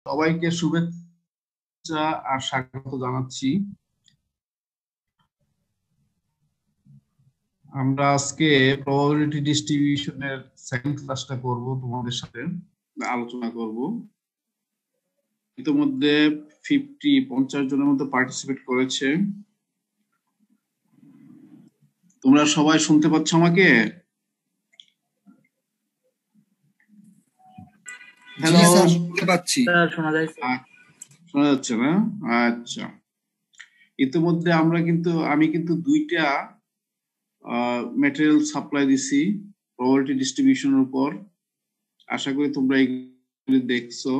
সবাইকে শুভেচ্ছা আর স্বাগত জানাচ্ছি। আমরা আজকে প্রবাবিলিটি ডিস্ট্রিবিউশনের সেকেন্ড ক্লাসটা করব, তোমাদের সাথে আলোচনা করব। ইতিমধ্যে 50 জনের মতো পার্টিসিপেট করেছে। তোমরা সবাই শুনতে পাচ্ছ আমাকে? হ্যালো, শুনতে পাচ্ছি। শোনা যাচ্ছে না? আচ্ছা, ইতিমধ্যে আমি কিন্তু দুইটা ম্যাটেরিয়াল সাপ্লাই দিছি প্রবাবিলিটি ডিস্ট্রিবিউশনের উপর। আশা করি তোমরা এগুলি দেখছো,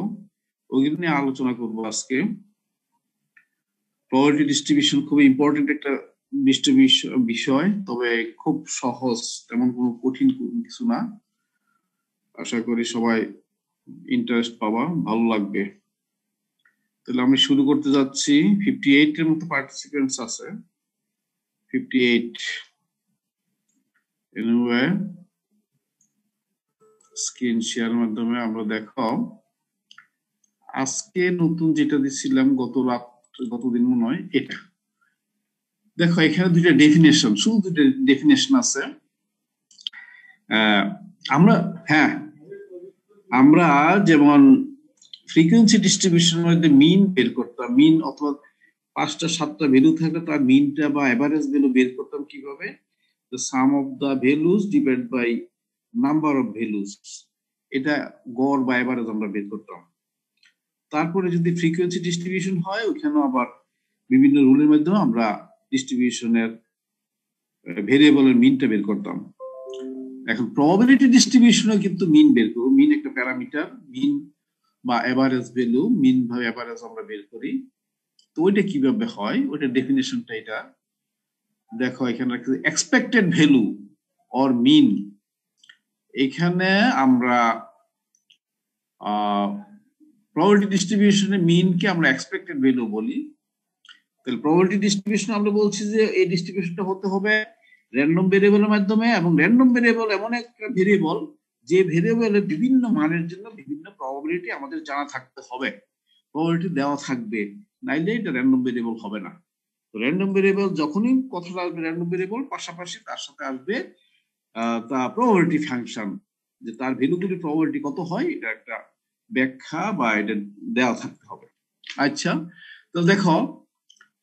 ওইগুলো নিয়ে আলোচনা করবো আজকে। প্রবাবিলিটি ডিস্ট্রিবিউশন খুব ইম্পর্টেন্ট একটা বিষয়, তবে খুব সহজ, তেমন কোনো কঠিন কিছু না। আশা করি সবাই ইন্টারেস্ট পাবা, ভালো লাগবে। তাহলে আমি শুরু করতে যাচ্ছি। 58 এর মতো পার্টিসিপেন্টস আছে। 58 এনিওয়ে, স্ক্রিন শেয়ারের মাধ্যমে আমরা দেখো। আজকে নতুন যেটা দিছিলাম গতদিন মনে হয়, এটা দেখো। এখানে দুইটা ডেফিনেশন, শুধু দুইটা ডেফিনেশন আছে। আমরা যেমন ফ্রিকোয়েন্সি ডিস্ট্রিবিউশনের মধ্যে মিন বের করতাম, মিন অথবা 5টা 7টা ভ্যালু থাকলে তার মিনটা বা এভারেজ ভ্যালু বের করতাম কিভাবে? the sum of the values divided by number of values, এটা গড় বা এভারেজ আমরা বের করতাম। তারপরে যদি ফ্রিকোয়েন্সি ডিস্ট্রিবিউশন হয়, ওখানে আবার বিভিন্ন রুলের মাধ্যমে আমরা ডিস্ট্রিবিউশনের ভেরিয়েবলের মিনটা বের করতাম। এখন প্রবাবিলিটি ডিস্ট্রিবিউশনে কিন্তু মিন বের করব। মিন একটা প্যারামিটার, মিন বা এভারেজ ভ্যালু, মিন বা এভারেজ আমরা বের করি। তো ওইটা কিভাবে হয়, ওইটা ডেফিনেশনটা এটা দেখো। এখানে এক্সপেক্টেড ভ্যালু অর মিন, এখানে আমরা প্রবাবিলিটি ডিস্ট্রিবিউশনে মিনকে আমরা এক্সপেক্টেড ভ্যালু বলি। তাহলে প্রবাবিলিটি ডিস্ট্রিবিউশন আমরা বলছি যে এই ডিস্ট্রিবিউশনটা হতে হবে র্যান্ডম ভেরিয়েবলের মাধ্যমে, এবং র্যান্ডম ভেরিয়েবল এমন একটা ভেরিয়েবল যে ভেরিয়েবলের বিভিন্ন মানের জন্য বিভিন্ন প্রবাবিলিটি আমাদের জানা থাকতে হবে, প্রবাবিলিটি দেওয়া থাকবে, নাইলে এটা র্যান্ডম ভেরিয়েবল হবে না। তো র্যান্ডম ভেরিয়েবল যখনই কথাটা আসবে র্যান্ডম ভেরিয়েবল, পাশাপাশি তার সাথে আসবে তা প্রবাবিলিটি ফাংশন, যে তার ভ্যালুগুলি প্রবাবিলিটি কত হয়, এটা একটা ব্যাখ্যা বা এটা দেওয়া থাকতে হবে। আচ্ছা, তো দেখো,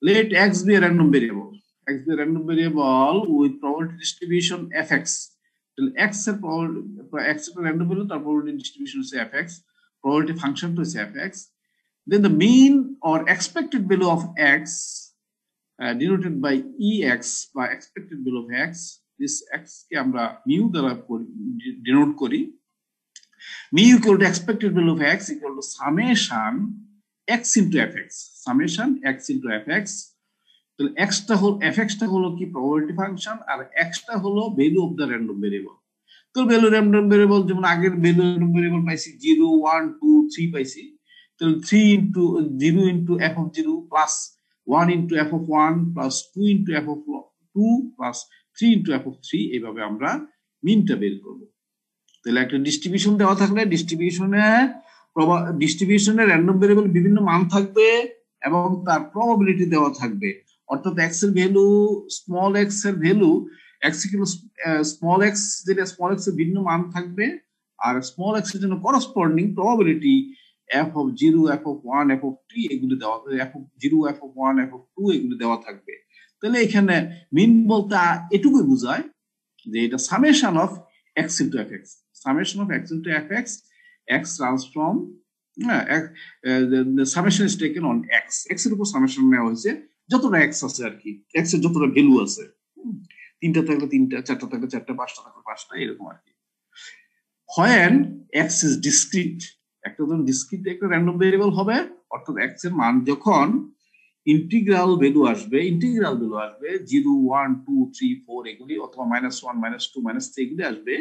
let x be a random variable, x be a random variable with probability distribution fx. তাহলে x এর x এর random variable, তার probability distribution হচ্ছে fx, probability function তো হচ্ছে fx, then the mean or expected value of x denoted by ex বা expected value of x, this x কে আমরা mu দ্বারা ডিনোট করি। mu equal to expected value of x equal to summation x into fx, summation x into fx। তাহলে extra হলো fx-টা হলো কি probability function, আর x-টা হলো value of the random variable. তো value random variable, যেমন আগের ভ্যালু র্যান্ডম ভেরিয়েবল পাইছি 0 1 2 3 পাইছি। তাহলে 3 into 0 into f of 0 plus 1 into f of 1 plus 2 into f of 2 plus 3 into f of 3, এইভাবে আমরা মিনটা বের করব। তাহলে একটা ডিস্ট্রিবিউশন দেওয়া থাকলে ডিস্ট্রিবিউশনের র্যান্ডম ভেরিয়েবল বিভিন্ন মান থাকবে এবং তার প্রবাবিলিটি দেওয়া থাকবে। অর্থাৎ x এর ভ্যালু, স্মল x এর value, x equal small x, যেটা স্মল x এর ভিন্ন মান থাকবে, আর স্মল x এর জন্য corresponding probability f of 0 f of 1 f of 3 এগুলো দেওয়া, f of 0 f of 1 f of 2 এগুলো দেওয়া থাকবে। তাহলে এখানে মিন বলতে এটুকুই বোঝায় যে এটা summation of x into fx, summation of x into fx, x runs from the summation is taken on x, x এর উপর সামেশন নেওয়া হয়েছে, যতটা x আছে আর কি, x এর যতটা ভ্যালু আছে, 3টা থাকলে 3টা, 4টা থাকলে 4টা, 5টা থাকলে 5টা, এরকম আর কি। when x is discrete, একটা যখন ডিসক্রিট একটা র্যান্ডম ভেরিয়েবল হবে, অর্থাৎ x এর মান যখন ইন্টিগ্রাল ভ্যালু আসবে 0 1 2 3 4 এগুলি, অথবা -1 -2 -3 এগুলি আসবে,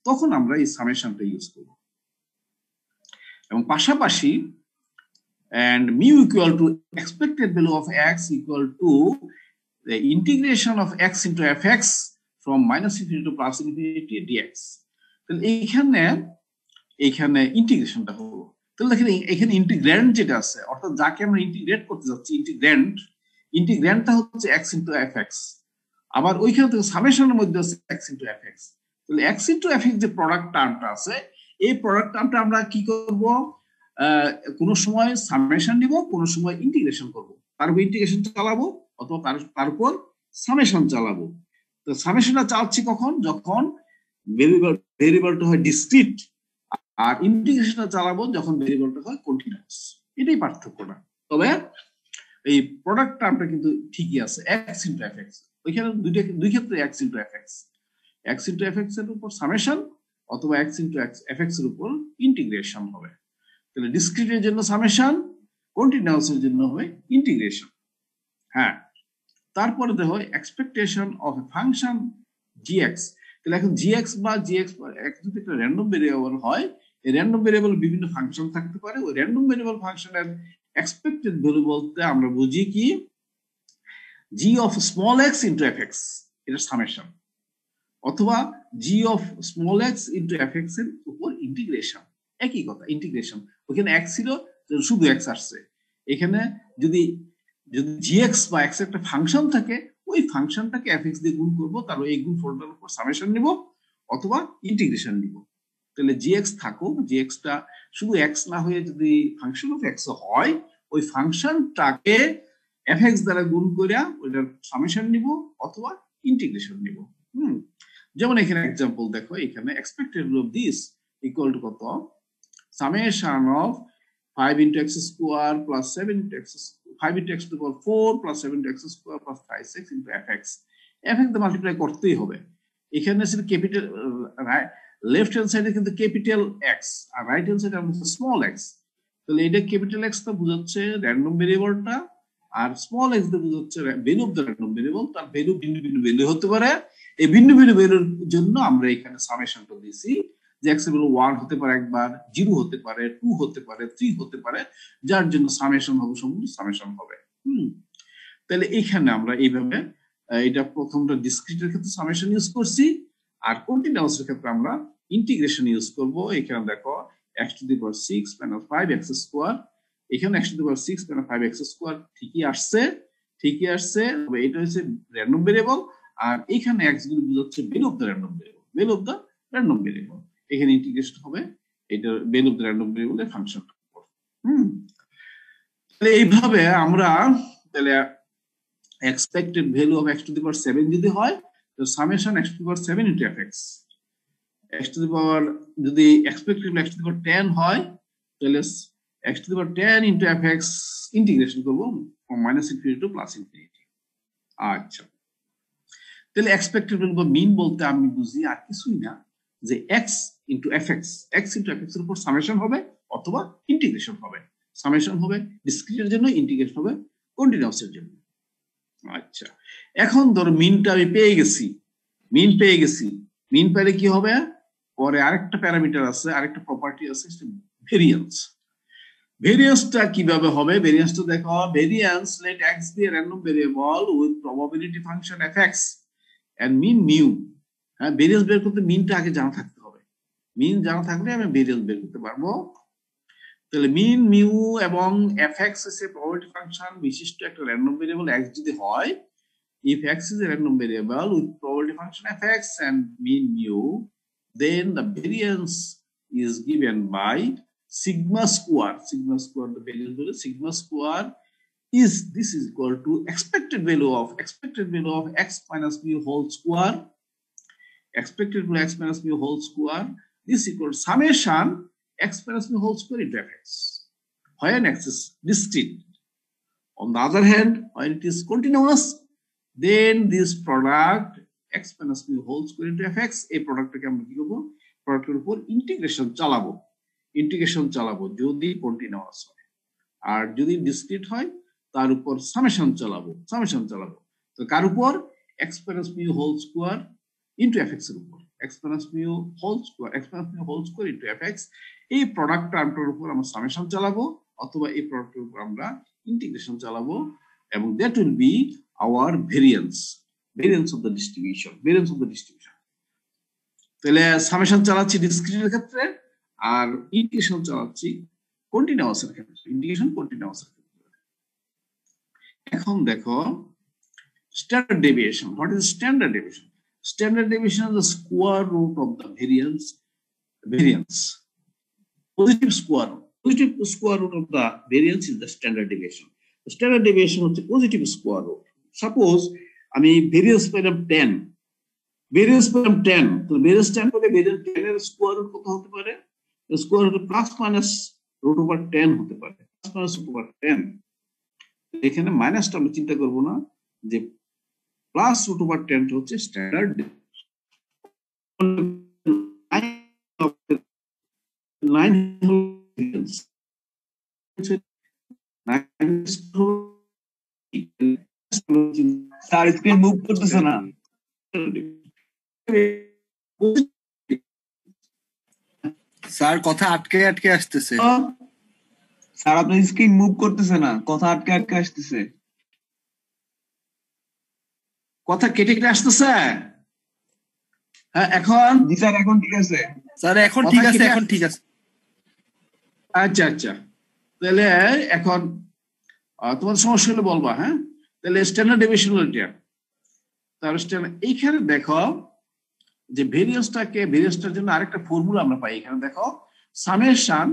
তখন আমরা এই সামেশনটা ইউজ করব। এবং পাশাপাশি and mu equal to expected value of x equal to the integration of x into fx from -infinity to +infinity dx। তাহলে এইখানে ইন্টিগ্রেশনটা হলো, তাহলে দেখেন এখানে ইন্টিগ্র্যান্ড যেটা আছে, অর্থাৎ যাকে আমরা ইন্টিগ্রেট করতে যাচ্ছি, ইন্টিগ্র্যান্ডটা হচ্ছে এক্স ইন্টু এফ এক্স, আবার ওইখানে থেকে সামেশনের মধ্যে আছে এক্স ইন্টু এফ এক্স। তাহলে এক্স ইন্টু এফ এক্স যে প্রোডাক্ট টার্মটা আছে, এই প্রোডাক্ট টার্মটা আমরা কি করব, কোনো সময় সামেশন নিব, কোনো সময় ইন্টিগ্রেশন করব, তার উপর ইন্টিগ্রেশন চালাবো অথবা তার উপর সামেশন চালাবো। তো সামেশনটা চালাচ্ছি কখন, যখন ভেরিয়েবলটা হয় ডিসক্রিট, আর ইন্টিগ্রেশনটা চালাবো যখন ভেরিয়েবলটা হয় কন্টিনিউয়াস। এটাই পার্থক্যটা। তবে এই প্রোডাক্ট টার্মটা কিন্তু ঠিকই আছে, এক্স ইন্টু এফ এক্স। ওইখানে দুই ক্ষেত্রে x into f x, x into f x এর উপর সামেশন অথবা এক্স ইন্টু এফ এক্স এর উপর ইন্টিগ্রেশন হবে। তাহলে ডিসক্রিটের জন্য সামেশন, কন্টিনিউয়াসের জন্য হবে ইন্টিগ্রেশন। হ্যাঁ, তারপরে দেখো expectation of A function GX. তাহলে এখন জিএক্স বা জিএক্স যদি একটা র্যান্ডম ভেরিয়েবল হয়, এই র্যান্ডম ভেরিয়েবল বিভিন্ন ফাংশন থাকতে পারে। ওই র্যান্ডম ভেরিয়েবল ফাংশনের এক্সপেক্টেড ভ্যালু বলতে আমরা বুঝি কি, g of small x into f x, এটা সামেশন, অথবা g of small x into f x এর উপর ইন্টিগ্রেশন। একই কথা, ইন্টিগ্রেশন। ওখানে এক্স ছিল, শুধু এক্স আসছে। এখানে যদি জিএক্স বা এক্স একটা ফাংশন থাকে, ওই ফাংশনটাকে এফ এক্স দিয়ে গুণ করবো, তার এই গুণ ফলটার উপর সামেশন নিব অথবা ইন্টিগ্রেশন নিব। তাহলে জিএক্স থাকুক, জিএক্সটা শুধু এক্স না হয়ে যদি ফাংশন অফ এক্স হয়, ওই ফাংশনটাকে এফ এক্স দ্বারা গুণ করিয়া ওইটার সামেশন নিব অথবা ইন্টিগ্রেশন নিব। যেমন এখানে এক্সাম্পল দেখো, এখানে expected value of this equal to কত, summation of 5 into x square plus 7 into x, 5 into x to the power 4 plus 7 into x square plus 5 6 into fx। fx দিয়ে মাল্টিপ্লাই করতেই হবে। এখানে আছে ক্যাপিটাল, লেফট হ্যান্ড সাইডে কিন্তু capital x, আর right hand সাইডে আমরা স্মল এক্স। তাহলে এটা ক্যাপিটাল এক্স টা বোঝাচ্ছে র্যান্ডম ভেরিয়েবলটা, আর স্মল এক্স দিয়ে বোঝাচ্ছে value of the random variable. তার ভ্যালু ভিন্ন ভিন্ন ভ্যালু হতে পারে। এই ভিন্ন ভিন্ন ভ্যালুর জন্য আমরা এখানে সামেশনটা দিয়েছি যে এক্স এর ভ্যালু 1 হতে পারে, একবার 0 হতে পারে, 2 হতে পারে, 3 হতে পারে, যার জন্য সামেশন হবে, সম্পূর্ণ সামেশন হবে। তাহলে এখানে আমরা এইভাবে এটা প্রথমটা ডিসক্রিটের ক্ষেত্রে সামেশন ইউজ করছি, আর কন্টিনিউয়াসের ক্ষেত্রে আমরা ইন্টিগ্রেশন ইউজ করব। এখানে দেখো x to the power 6 minus 5x square, এখানে x to the power 6 minus 5x square ঠিকই আসছে, তবে এটা হচ্ছে র্যান্ডম ভেরিয়েবল, আর এখানে x গুলো বোঝাচ্ছে value of the random variable, এখানে ইন্টিগ্রেশন হবে এটা ভ্যালু অফ দ্য র্যান্ডম ভেরিয়েবলের ফাংশনটা। তাহলে এইভাবে আমরা তাহলে expected value of x to the power 7 যদি হয়, তো summation x to the power 7 into fx, x to the power যদি expected x to the power 10 হয়, তাহলে x to the power 10 into fx integration করব from -infinity to +infinity। আচ্ছা, তাহলে expected value বা মিন বলতে আমি বুঝি আর কিছুই না, যে x into fx, x into fx এর উপর সামেশন হবে অথবা ইন্টিগ্রেশন হবে। সামেশন হবে ডিসক্রিটের জন্য, ইন্টিগ্রেশন হবে কন্টিনিউয়াসের জন্য। আচ্ছা, এখন ধরো মিনটা আমি পেয়ে গেছি, মিন পেলে কি হবে, পরে আরেকটা প্যারামিটার আছে, আরেকটা প্রপার্টি আছে, ভেরিয়েন্স। ভেরিয়েন্সটা কিভাবে হবে, ভেরিয়েন্সটা দেখো, variance let x be a random variable with probability function fx and mean mu। হ্যাঁ, ভেরিয়েন্স বের করতে মিনটা আগে জানা থাকতে হবে, মিন জানা থাকলে আমি ভেরিয়েন্স বের করতে পারবো। তাহলে মিন, মিউ এবং fx is a probability function বিশিষ্ট একটা র্যান্ডম ভেরিয়েবল x যদি হয়, if x is a random variable with probability function fx and mean mu, then the variance is given by sigma square, the variance value sigma square is, this is equal to expected value of x minus mu whole square, this equal to summation x minus mu whole square into fx when x is discrete. On the other hand, when it is continuous, then this product x minus mu whole square into fx, এই প্রোডাক্টটাকে আমরা কি করব, প্রোডাক্টের উপর integration চালাবো যদি continuous হয়, আর যদি ডিসক্রিট হয় তার উপর সামেশন চালাবো। তো কার উপর, x minus mu whole square into fx এর উপর, x minus mu whole square into fx, এই প্রোডাক্ট টার্মটার উপর আমরা সামেশন চালাবো অথবা এই প্রোডাক্টের উপর আমরা ইন্টিগ্রেশন চালাবো, এবং that will be our variance of the distribution। তাহলে সামেশন চালাচ্ছি ডিসক্রিটের ক্ষেত্রে, আর ইন্টিগ্রেশন চালাচ্ছি কন্টিনিউয়াস এর ক্ষেত্রে, ইন্টিগ্রেশন কন্টিনিউয়াস এর ক্ষেত্রে। এখন দেখো standard deviation. What is standard deviation? Standard deviation is the square root of the variance. Positive square root of the variance is the standard deviation. The standard deviation হচ্ছে positive square root. Suppose আমি variance পেলাম 10, variance পেলাম 10, তো variance 10 পেলে variance 10 এর square root কত হতে পারে? Square root plus minus root over 10 হতে পারে, plus minus root over 10। এখানে মাইনাসটা আমরা চিন্তা করব না, যে প্লাস রুট ওভার 10 হচ্ছে স্ট্যান্ডার্ড। স্যার স্ক্রিন মুভ করতেছে না স্যার, কথা আটকে আটকে আসতেছে স্যার, আপনার স্ক্রিন মুভ করতেছে না, কথা আটকে আটকে আসতেছে, কথা কেটে কেটে আসতেছে। হ্যাঁ এখন জি স্যার এখন ঠিক আছে, স্যার এখন ঠিক আছে, এখন ঠিক আছে। আচ্ছা আচ্ছা, তাহলে এখন তোমার সমস্যা হলে বলবা। হ্যাঁ, তাহলে স্ট্যান্ডার্ড ডেভিয়েশন হলো এটা। তাহলে এইখানে দেখো যে ভেরিয়েন্সটার জন্য আরেকটা ফর্মুলা আমরা পাই। এখানে দেখো সামেশন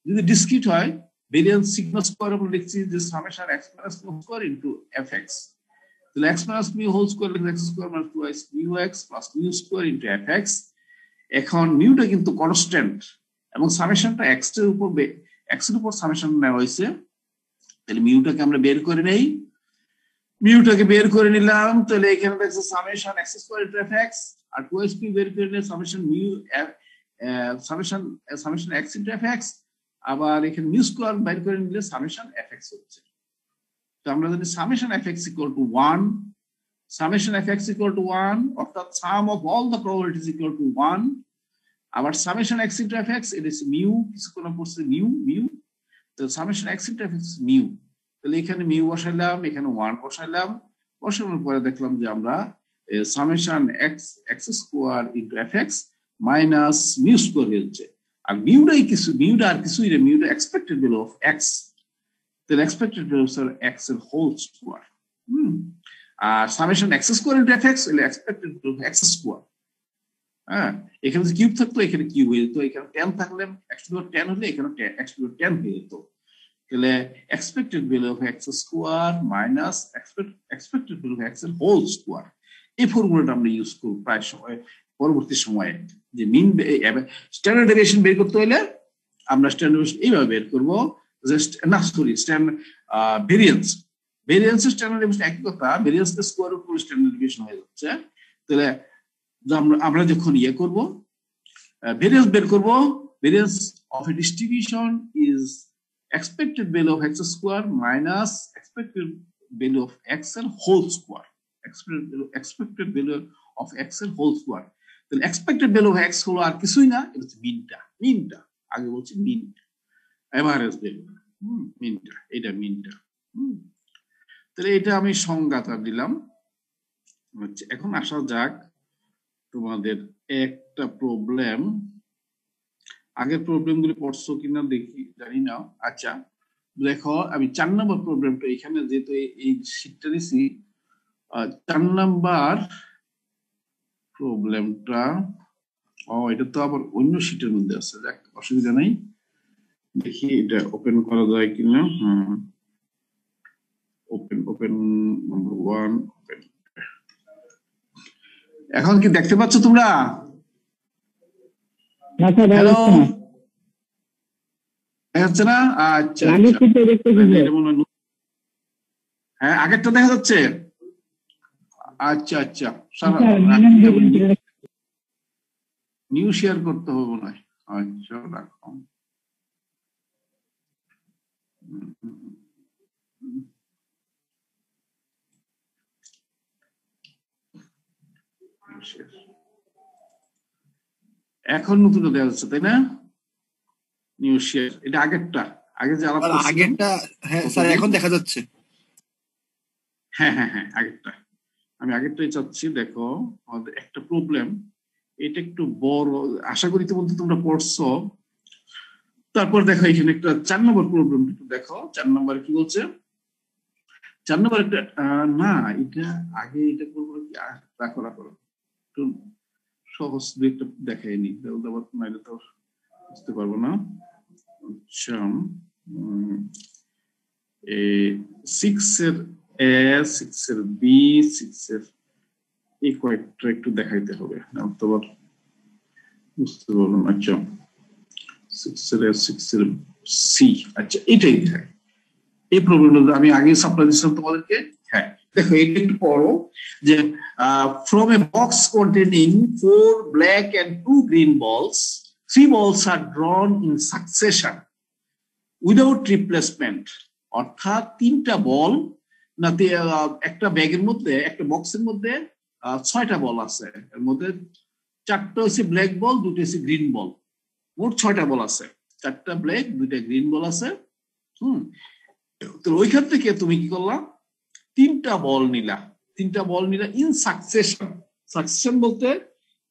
যদি ডিসক্রিট হয়, ভেরিয়েন্স সিগমা স্কয়ার আমরা লিখছি যে summation x plus mu square into fx। তাহলে x plus mu whole square লিখলে x square minus 2x mu x plus mu square into fx। এখন মিউটা কিন্তু কনস্ট্যান্ট এবং সামেশনটা x এর উপর সামেশন নেওয়া হয়েছে। তাহলে মিউটাকে আমরা বের করে নেই, মিউটাকে বের করে নিলাম। তাহলে এখানে দেখছো summation x square into fx, আর 2x বের করে নিলে summation mu summation x into fx, আবার এখানে মিউ স্কয়ার বের করে নিলে সামেশন fx হচ্ছে। তো আমরা জানি summation fx equal to 1, summation fx equal to 1 অর্থাৎ sum of all the probabilities equal to 1। আবার summation x into fx it is mu, কিছুক্ষণ পড়ছে মিউ, তো summation x into fx mu. তাহলে এখানে মিউ বসাইলাম, এখানে 1 বসাইলাম, বসানোর পরে দেখলাম যে আমরা summation x square into fx minus mu square হচ্ছে। আর মিউটা আর কিছুই না, মিউটা এক্সপেক্টেড ভ্যালু অফ x। তাহলে এক্সপেক্টেড ভ্যালু অফ x এর হোল স্কয়ার। আর summation x square into fx হলো expected value of x square. হ্যাঁ, এখানে যদি কিউব থাকতো এখানে কিউব হয়ে যেত, এখানে 10 থাকলে x টু the 10 হলে এখানে x টু the 10 হয়ে যেত। তাহলে expected value of x square minus expected value of x এর হোল স্কয়ার। এই ফর্মুলাটা আমরা ইউজ করব প্রায় সময় পরবর্তী সময়ে, যে মিন স্ট্যান্ডার্ড ডেভিয়েশন বের করতে হলে আমরা স্ট্যান্ডার্ড ডেভিয়েশন এইভাবে বের করব। ভেরিয়েন্স স্ট্যান্ডার্ড ডেভিয়েশন একই কথা, ভেরিয়েন্স এর স্কয়ার রুট করে স্ট্যান্ডার্ড ডেভিয়েশন হয়ে যাচ্ছে। তাহলে আমরা যখন করব ভেরিয়েন্স বের করব, variance of A distribution is expected value of x square minus expected value of x and whole square, expected value of x and whole square। তাহলে expected value of x হলো আর কিছুই না, এটা হচ্ছে মিনটা আগে বলছি মিনটা, এভারেজ ভ্যালু, এটা মিনটা। তাহলে এটা আমি সংজ্ঞাটা দিলাম। এখন আসা যাক তোমাদের একটা প্রবলেম, আগের প্রবলেমগুলি পড়ছো কিনা দেখি, জানি না। আচ্ছা দেখো, আমি 4 নম্বর প্রবলেমটা এখানে যেহেতু এই শীটটা দিছি, 4 নম্বর প্রবলেমটা এটা তো আবার অন্য শীটের মধ্যে আছে, দেখ অসুবিধা নাই, দেখি এটা ওপেন করা যায় কিনা। ওপেন নম্বর 1 ওপেন। এখন কি দেখতে পাচ্ছ তোমরা? হ্যালো, হচ্ছে না? আচ্ছা হ্যাঁ, আগেরটা দেখা যাচ্ছে। আচ্ছা আচ্ছা, নিউ শেয়ার করতে হবে মনে হয়। আচ্ছা রাখো, এখন নতুন দেখা যাচ্ছে তাই না? নিউ শেয়ার, এটা আগেরটা, আগে যে আগেরটা। হ্যাঁ স্যার এখন দেখা যাচ্ছে। হ্যাঁ হ্যাঁ হ্যাঁ, আগেরটা, আমি আগেরটাই চাচ্ছি। দেখো আমাদের একটা প্রবলেম, এটা একটু বড়, আশা করি তোমরা পড়ছো। তারপর দেখো এখানে একটা 4 নম্বর প্রবলেম একটু দেখো। 4 নম্বর কি বলছে? 4 নম্বর একটা না, এটা আগে এটা করবো কি, রাখো রাখো একটু সহজ একটা দেখাইনি, নাইলে তো বুঝতে পারবো না। আচ্ছা, 6 এর এ, 6 এর বি, 6 এর এই কয়েকটা একটু দেখাইতে হবে, তোমার বুঝতে পারলাম। আচ্ছা, 6 এর এ, 6 এর সি, আচ্ছা এটাই দেখায়। এই প্রবলেমটা আমি আগে সাপ্লাই দিচ্ছিলাম তোমাদেরকে। হ্যাঁ দেখো এটা একটু পড়ো যে from a box containing 4 black and 2 green balls, 3 balls are drawn in succession without replacement. অর্থাৎ 3টা বল না, একটা ব্যাগের মধ্যে, একটা বক্সের মধ্যে 6টা বল আছে, এর মধ্যে 4টা হচ্ছে ব্ল্যাক বল, 2টা হচ্ছে গ্রিন বল, মোট 6টা বল আছে। 4টা ব্ল্যাক, 2টা গ্রিন বল আছে। তো ওইখান থেকে তুমি কি করলা, 3টা বল নিলা। 3টা বল নিলা ইন সাকসেশন। সাকসেশন বলতে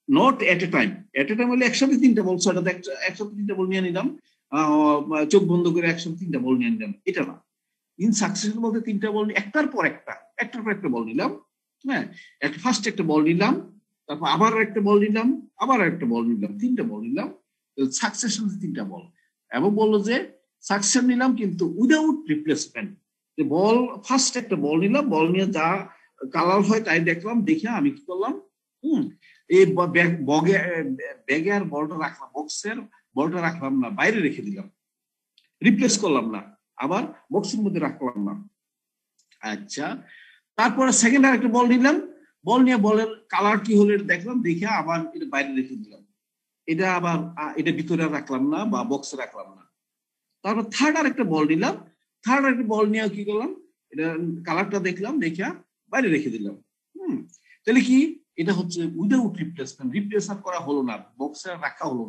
not at A time. At A time হলে একসাথে 3টা বল, 6টাতে একসাথে 3টা বল নিয়ে নিলাম, চোখ বন্ধ করে একসাথে 3টা বল নিয়ে নিলাম, এটা না। ইন সাকসেশন বলতে 3টা বল একটার পর একটা বল নিলাম। হ্যাঁ, ফার্স্ট একটা বল নিলাম, তারপর আবার একটা বল নিলাম, আবার একটা বল নিলাম, 3টা বল নিলাম। সাকসেশন 3টা বল, এবং বললো যে সাকসেশন নিলাম কিন্তু উইদাউট রিপ্লেসমেন্ট। বল ফার্স্ট একটা বল নিলাম, বল নিয়ে যা কালার হয় তাই দেখলাম, দেখে আমি কি করলাম, এই ব্যাগে আর বলটা রাখলাম, বক্সের বলটা রাখলাম না, বাইরে রেখে দিলাম, রিপ্লেস করলাম না, আবার বক্সের মধ্যে রাখলাম না। আচ্ছা, তারপরে সেকেন্ড আর একটা বল নিলাম, বল নিয়ে বলের কালার কি হলো দেখলাম, দেখে আবার এটা বাইরে রেখে দিলাম, এটা আবার এটা ভিতরে রাখলাম না বা বক্সে রাখলাম না। তারপর থার্ড আর একটা বল নিলাম, থার্ড আর একটা বল নিয়ে কি করলাম, এটা কালারটা দেখলাম, দেখে বাইরে রেখে দিলাম। তাহলে কি, এটা হচ্ছে উইদাউট রিপ্লেসমেন্ট, রিপ্লেসার করা হলো না, বক্সে রাখা হলো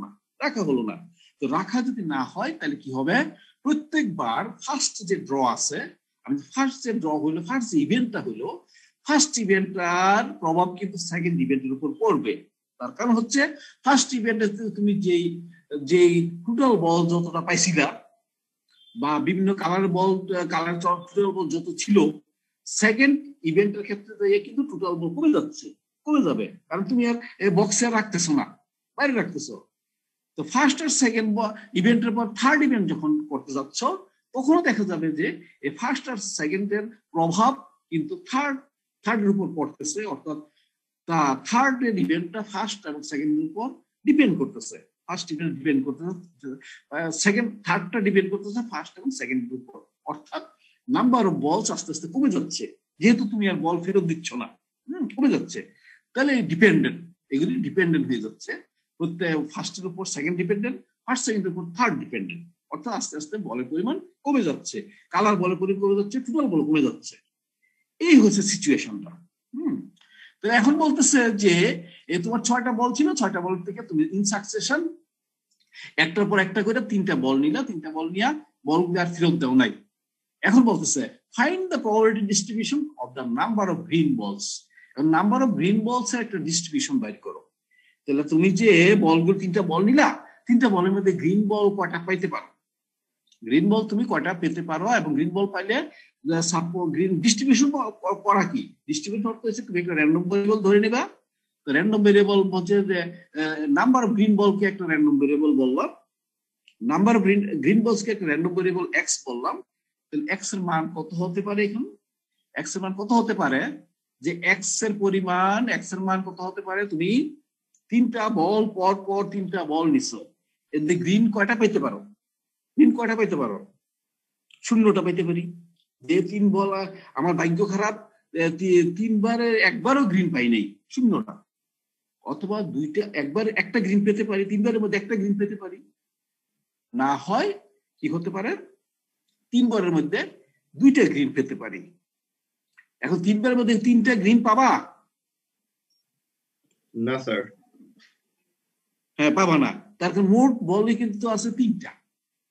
না। তো রাখা যদি না হয় তাহলে কি হবে, প্রত্যেকবার ফার্স্ট যে ড্র আছে, আমি ফার্স্ট যে ড্র হইলো, ফার্স্ট যে ইভেন্টটা হইলো, ফার্স্ট ইভেন্টটার প্রভাব কিন্তু সেকেন্ড ইভেন্টের উপর পড়বে। তার কারণ হচ্ছে ফার্স্ট ইভেন্টে তুমি যেই টোটাল বল যতটা পাইছিলা বা বিভিন্ন কালারের বল, কালার টোটাল বল যত ছিল, সেকেন্ড ইভেন্টের ক্ষেত্রে কিন্তু টোটাল বল কমে যাবে, কারণ তুমি আর বক্সে রাখতেছো না, বাইরে রাখতেছো। তো ফার্স্ট আর সেকেন্ড ইভেন্টের পর থার্ড ইভেন্ট যখন করতে যাচ্ছ, তখনও দেখা যাবে যে এই ফার্স্ট আর সেকেন্ডের প্রভাব কিন্তু থার্ডের উপর পড়তেছে, অর্থাৎ থার্ড এর ইভেন্টটা ফার্স্ট এবং সেকেন্ডের উপর ডিপেন্ড করতেছে। ফার্স্ট ইভেন্ট ডিপেন্ড করতেছে, সেকেন্ড থার্ডটা ডিপেন্ড করতেছে ফার্স্ট এবং সেকেন্ডের উপর। অর্থাৎ নাম্বার অফ বলস আস্তে আস্তে কমে যাচ্ছে, যেহেতু তুমি আর বল ফেরত দিচ্ছ না, কমে যাচ্ছে। তাহলে এগুলি ডিপেন্ডেন্ট হয়ে যাচ্ছে। প্রত্যেক ফার্স্টের উপর সেকেন্ড ডিপেন্ডেন্ট, ফার্স্ট সেকেন্ডের উপর থার্ড ডিপেন্ডেন্ট। অর্থাৎ আস্তে আস্তে বলের পরিমাণ কমে যাচ্ছে, কালার বলের পরিমাণ কমে যাচ্ছে, টোটাল বল কমে যাচ্ছে। এই হচ্ছে সিচুয়েশনটা। তো এখন বলতেছে যে তোমার 6টা বল ছিল, 6টা বল থেকে তুমি ইন সাকসেশন একটার পর একটা করে 3টা বল নিলা, 3টা বল নিয়ে বলগুলো আর ফেরত দাও নাই। এখন বলতেছে find the probability distribution of the number of green বলস। নাম্বার অফ গ্রিন বলস এর একটা ডিস্ট্রিবিউশন বাইর করো। তাহলে তুমি যে বলগুলো 3টা বল নিলা, 3টা বলের মধ্যে গ্রিন বল কয়টা পাইতে পারো, গ্রিন বল তুমি কয়টা পেতে পারো, এবং গ্রিন বল পাইলে গ্রিন ডিস্ট্রিবিউশন করা কি, ডিস্ট্রিবিউশন অর্থ হচ্ছে তুমি একটা র্যান্ডম ভেরিয়েবল ধরে নিবা। তো র্যান্ডম ভেরিয়েবল বলছে যে নাম্বার অফ গ্রিন বলকে একটা র্যান্ডম ভেরিয়েবল বললাম, নাম্বার অফ গ্রিন বলসকে একটা র্যান্ডম ভেরিয়েবল এক্স বললাম। তাহলে এক্স এর মান কত হতে পারে, এখন এক্স এর মান কত হতে পারে, যে এক্স এর মান কত হতে পারে, তুমি 3টা বল পর 3টা বল নিছো, এতে গ্রিন কয়টা পেতে পারো, গ্রিন কয়টা পেতে পারো, 0টা পেতে পারি। যে 3 বল, আমার ভাগ্য খারাপ, 3বারে একবারও গ্রিন পাই নাই, 0টা। অথবা একটা গ্রিন পেতে পারি, 3বারের মধ্যে একটা গ্রিন পেতে পারি। না হয় কি হতে পারে, 3বারের মধ্যে 2টা গ্রিন পেতে পারি। এখন 3বারের মধ্যে 3টা গ্রিন পাবা না স্যার? হ্যাঁ, পাবা না। তার কারণ মোট বলই কিন্তু আছে 3টা,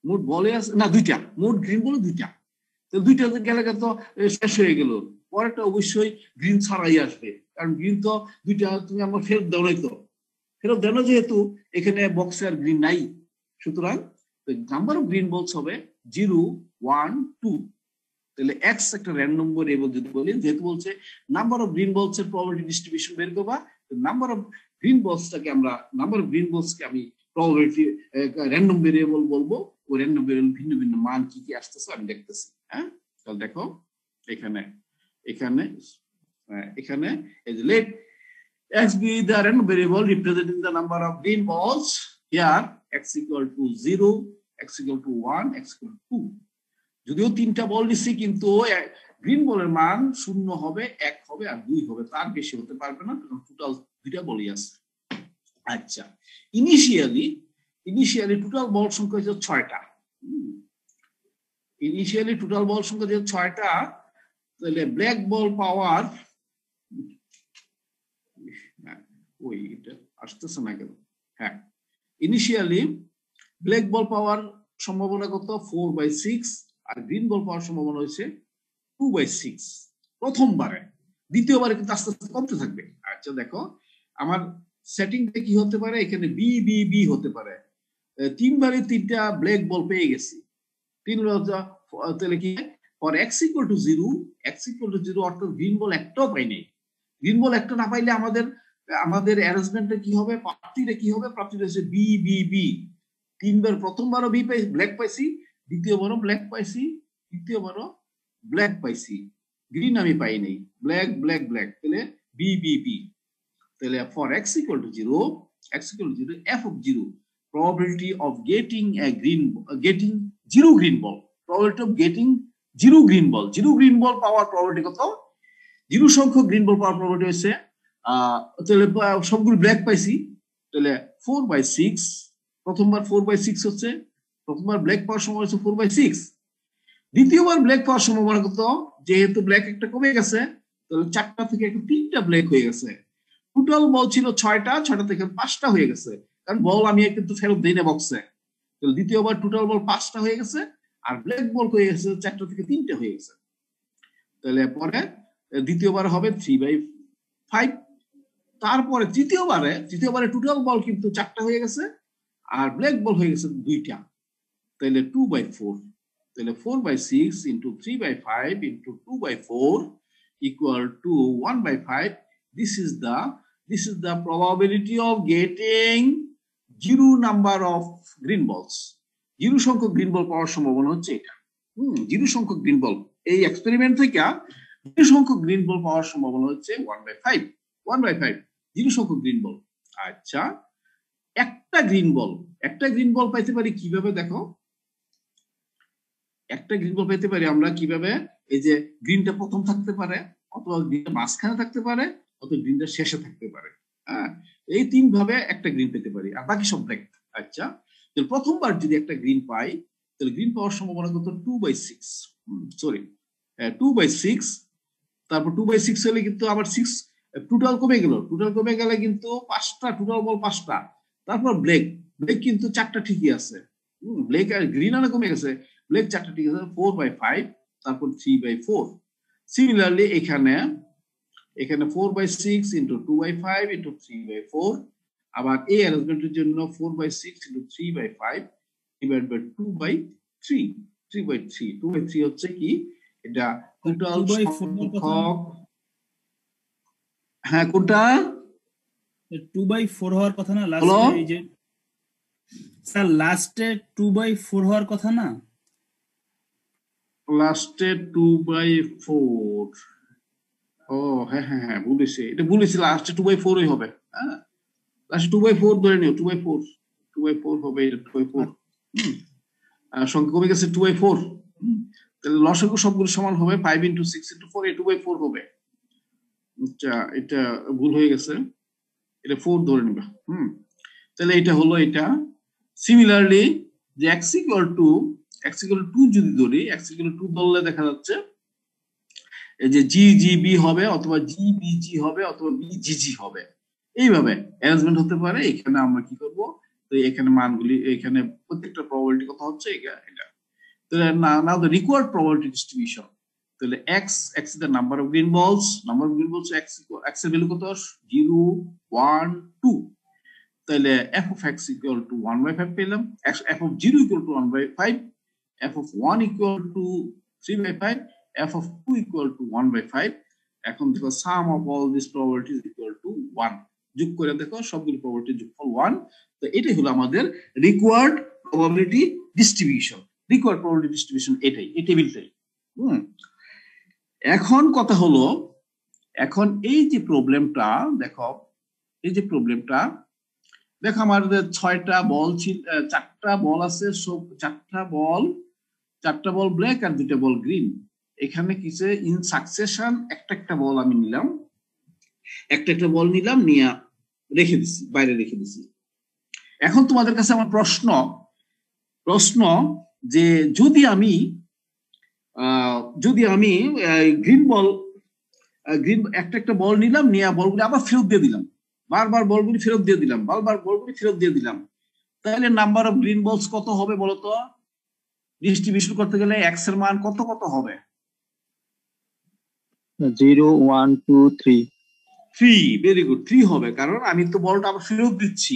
মোট বলে আছে না 2টা, মোট গ্রিন বলে 2টা। তো 2টা গেলে তো শেষ হয়ে গেল, পরেরটা অবশ্যই গ্রিন ছাড়াই আসবে, কারণ গ্রিন তো 2টা তুমি আমার ফেরত দাও নাই, তো ফেরত দেন যেহেতু এখানে বক্সে আর গ্রিন নাই, সুতরাং নাম্বার অফ গ্রিন বলস হবে 0 1 2। তাহলে x একটা র্যান্ডম ভেরিয়েবল যদি বলি, যেহেতু বলছে নাম্বার অফ গ্রিন বলস এর প্রবাবিলিটি ডিস্ট্রিবিউশন বের করবা, নাম্বার অফ গ্রিন বলসটাকে আমরা নাম্বার অফ গ্রিন বলসকে আমি প্রবাবিলিটি র্যান্ডম ভেরিয়েবল বলবো। ওই র্যান্ডম ভেরিয়েবল ভিন্ন ভিন্ন মান কি কি আসতেছে আমি দেখতেছি। হ্যাঁ, তাহলে দেখো এখানে এখানে এখানে এই যে late x be the random variable representing the number of green balls. Here x equal to 0, x equal to 1, x equal to 2. যদিও তিনটা বল দিচ্ছি, কিন্তু গ্রিন বলের মান 0 হবে, 1 হবে আর 2 হবে, তার বেশি হতে পারবে না, কারণ টোটাল দুইটা বলই আছে। আচ্ছা, ইনিশিয়ালি টোটাল বল সংখ্যা হচ্ছে 6টা। ইনিশিয়ালি টোটাল বল সংখ্যা যে 6টা, তাহলে ব্ল্যাক বল পাওয়ার ওই এটা আসতেছে না কেন? হ্যাঁ, ইনিশিয়ালি ব্ল্যাক বল পাওয়ার সম্ভাবনা কত? 4/6, আর গ্রিন বল পাওয়ার সম্ভাবনা হচ্ছে 2/6 প্রথমবারে। দ্বিতীয়বারে কিন্তু আস্তে আস্তে কমতে থাকবে। আচ্ছা দেখো আমার সেটিংটা কি হতে পারে, এখানে বি বি বি হতে পারে। 3বারে 3টা ব্ল্যাক বল পেয়ে গেছি, 3বার তাহলে কি for x equal to 0, x equal to 0 অর্থাৎ গ্রিন বল একটাও পাইনি। গ্রিন বল একটা না পাইলে আমাদের অ্যারেঞ্জমেন্টটা কি হবে, প্রাপ্তিটা কি হবে? প্রাপ্তিটা হচ্ছে বি বি বি। 3বার, প্রথমবারও বি পাই ব্ল্যাক পাইছি, দ্বিতীয়বারও ব্ল্যাক পাইছি, তৃতীয়বারও ব্ল্যাক পাইছি, গ্রিন আমি পাই নাই, ব্ল্যাক ব্ল্যাক ব্ল্যাক, তাহলে বি বি বি। তাহলে for x equal to 0, x equal to 0, f of 0, probability of getting 0 green ball, probability of getting 0 green ball, 0 green ball power probability কত? 0 সংখ্যক green বল পাওয়ার probability হচ্ছে তাহলে সবগুলো black পাইছি, তাহলে 4/6। প্রথমবার 4/6 হচ্ছে, প্রথমবার ব্ল্যাক পাওয়ার সম্ভাবনা হচ্ছে 4/6। দ্বিতীয়বার ব্ল্যাক পাওয়ার সম্ভাবনা কত? যেহেতু ব্ল্যাক একটা কমে গেছে, তাহলে 4টা থেকে একটা 3টা ব্ল্যাক হয়ে গেছে। টোটাল বল ছিল 6টা, 6টা থেকে 5টা হয়ে গেছে, কারণ বল আমি কিন্তু ফেরত দিই না বক্সে। তাহলে দ্বিতীয়বার টোটাল বল 5টা হয়ে গেছে, আর ব্ল্যাক বল হয়ে গেছে 4টা থেকে 3টা হয়ে গেছে। তাহলে পরে দ্বিতীয়বার হবে 3/5। তারপরে তৃতীয়বারে টোটাল বল কিন্তু 4টা হয়ে গেছে, আর ব্ল্যাক বল হয়ে গেছে 2টা, তাহলে 2/4। তাহলে 4/6 into 3/5 into 2/4 equal to 1/5. This is the probability of getting 0 number of green balls. 0 সংখ্যক গ্রিন বল পাওয়ার সম্ভাবনা হচ্ছে এটা। 0 সংখ্যক গ্রিন বল, এই এক্সপেরিমেন্ট থেকে 0 সংখ্যক গ্রিন বল পাওয়ার সম্ভাবনা হচ্ছে 1/5 0 সংখ্যক গ্রিন বল। আচ্ছা, একটা গ্রিন বল পাইতে পারি কিভাবে? দেখো, একটা গ্রিন বল পেতে পারি আমরা কিভাবে? এই যে গ্রিনটা প্রথম থাকতে পারে, অথবা গ্রিনটা মাঝখানে থাকতে পারে, অথবা গ্রিনটা শেষে থাকতে পারে। হ্যাঁ, এই 3 ভাবে একটা গ্রিন পেতে পারি, আর বাকি সব ব্ল্যাক। আচ্ছা, তাহলে প্রথমবার যদি একটা গ্রিন পাই, তাহলে গ্রিন পাওয়ার সম্ভাবনা কত? 2/6। সরি, 2/6। তারপর 2/6 হলে কিন্তু আবার 6 টোটাল কমে গেলে কিন্তু 5টা টোটাল বল 5টা। তারপর ব্ল্যাক কিন্তু 4টা ঠিকই আছে। ব্ল্যাক আর গ্রিন আর কমে গেছে, ব্ল্যাক 4টা ঠিক আছে, 4/5, তারপর 3/4। সিমিলারলি এখানে 4/6 into 2/5 into 3/4। আবার এই অ্যারেঞ্জমেন্টের জন্য 4/6 into 3/5 divided by 2/3। 2/3 হচ্ছে কি? এটা টোটাল সংখ্যক। হ্যাঁ, কোনটা? 2/4 হওয়ার কথা না লাস্টে? এই যে স্যার লাস্টে 2/4 হওয়ার কথা না? লাস্টে 2/4। ও হ্যাঁ, বলেছি লাস্টে 2/4ই হবে। হ্যাঁ, লাস্টে 2/4 ধরে নিও, 2/4 হবে, এটা 2/4। সংখ্যা কমে গেছে 2/4। তাহলে লসাগু সবগুলো সমান হবে, 5 into 6 into 4, 2/4 হবে। আচ্ছা, এটা ভুল হয়ে গেছে, এটা 4 ধরে নিবা। তাহলে এটা হলো এটা। সিমিলারলি যে x equal to 2 যদি ধরি, x equal to 2 ধরলে দেখা যাচ্ছে এই যে GGB হবে, অথবা GBG হবে, অথবা BGG হবে। এইভাবে অ্যারেঞ্জমেন্ট হতে পারে। এখানে আমরা কি করব? তো এখানে মানগুলি, এখানে প্রত্যেকটা প্রবাবিলিটি কথা হচ্ছে এটা। তাহলে নাও দ্য রিকোয়ার্ড প্রবাবিলিটি ডিস্ট্রিবিউশন। তাহলে x is the number of green balls, x এর ভ্যালু কত? 0 1 2। তাহলে f of x equal to 1/5 পেলাম, f of 0 equal to 1/5, f of 1 equal to 3/5, f of 2 equal to 1/5. এখন দেখো sum of all these probabilities equal to 1, যোগ করে দেখো সবগুলো প্রবাবিলিটি যোগফল 1। তো এটাই হলো আমাদের required probability distribution. Required probability distribution এটাই, এই টেবিলটাই। এখন কথা হলো, এখন এই যে প্রবলেমটা দেখো, এই যে প্রবলেমটা দেখো, আমাদের 6টা বল ছিল, 4টা বল আছে, সব 4টা বল ব্ল্যাক আর 2টা বল গ্রিন। এখানে কিসে ইন সাকসেশন একটা বল আমি নিলাম, একটা বল নিলাম, নিয়ে রেখে দিছি, বাইরে রেখে দিছি। এখন তোমাদের কাছে আমার প্রশ্ন যে যদি আমি গ্রিন একটা বল নিলাম, নিয়ে বলগুলি আবার ফেরত দিয়ে দিলাম, বারবার বলগুলি ফেরত দিয়ে দিলাম, তাহলে নাম্বার অফ গ্রিন বলস কত হবে বলতো? ডিস্ট্রিবিউশন করতে গেলে এক্স এর মান কত হবে? 0 1 2 3। 3, ভেরি গুড, 3 হবে, কারণ আমি তো বলটা আবার ফেরত দিচ্ছি।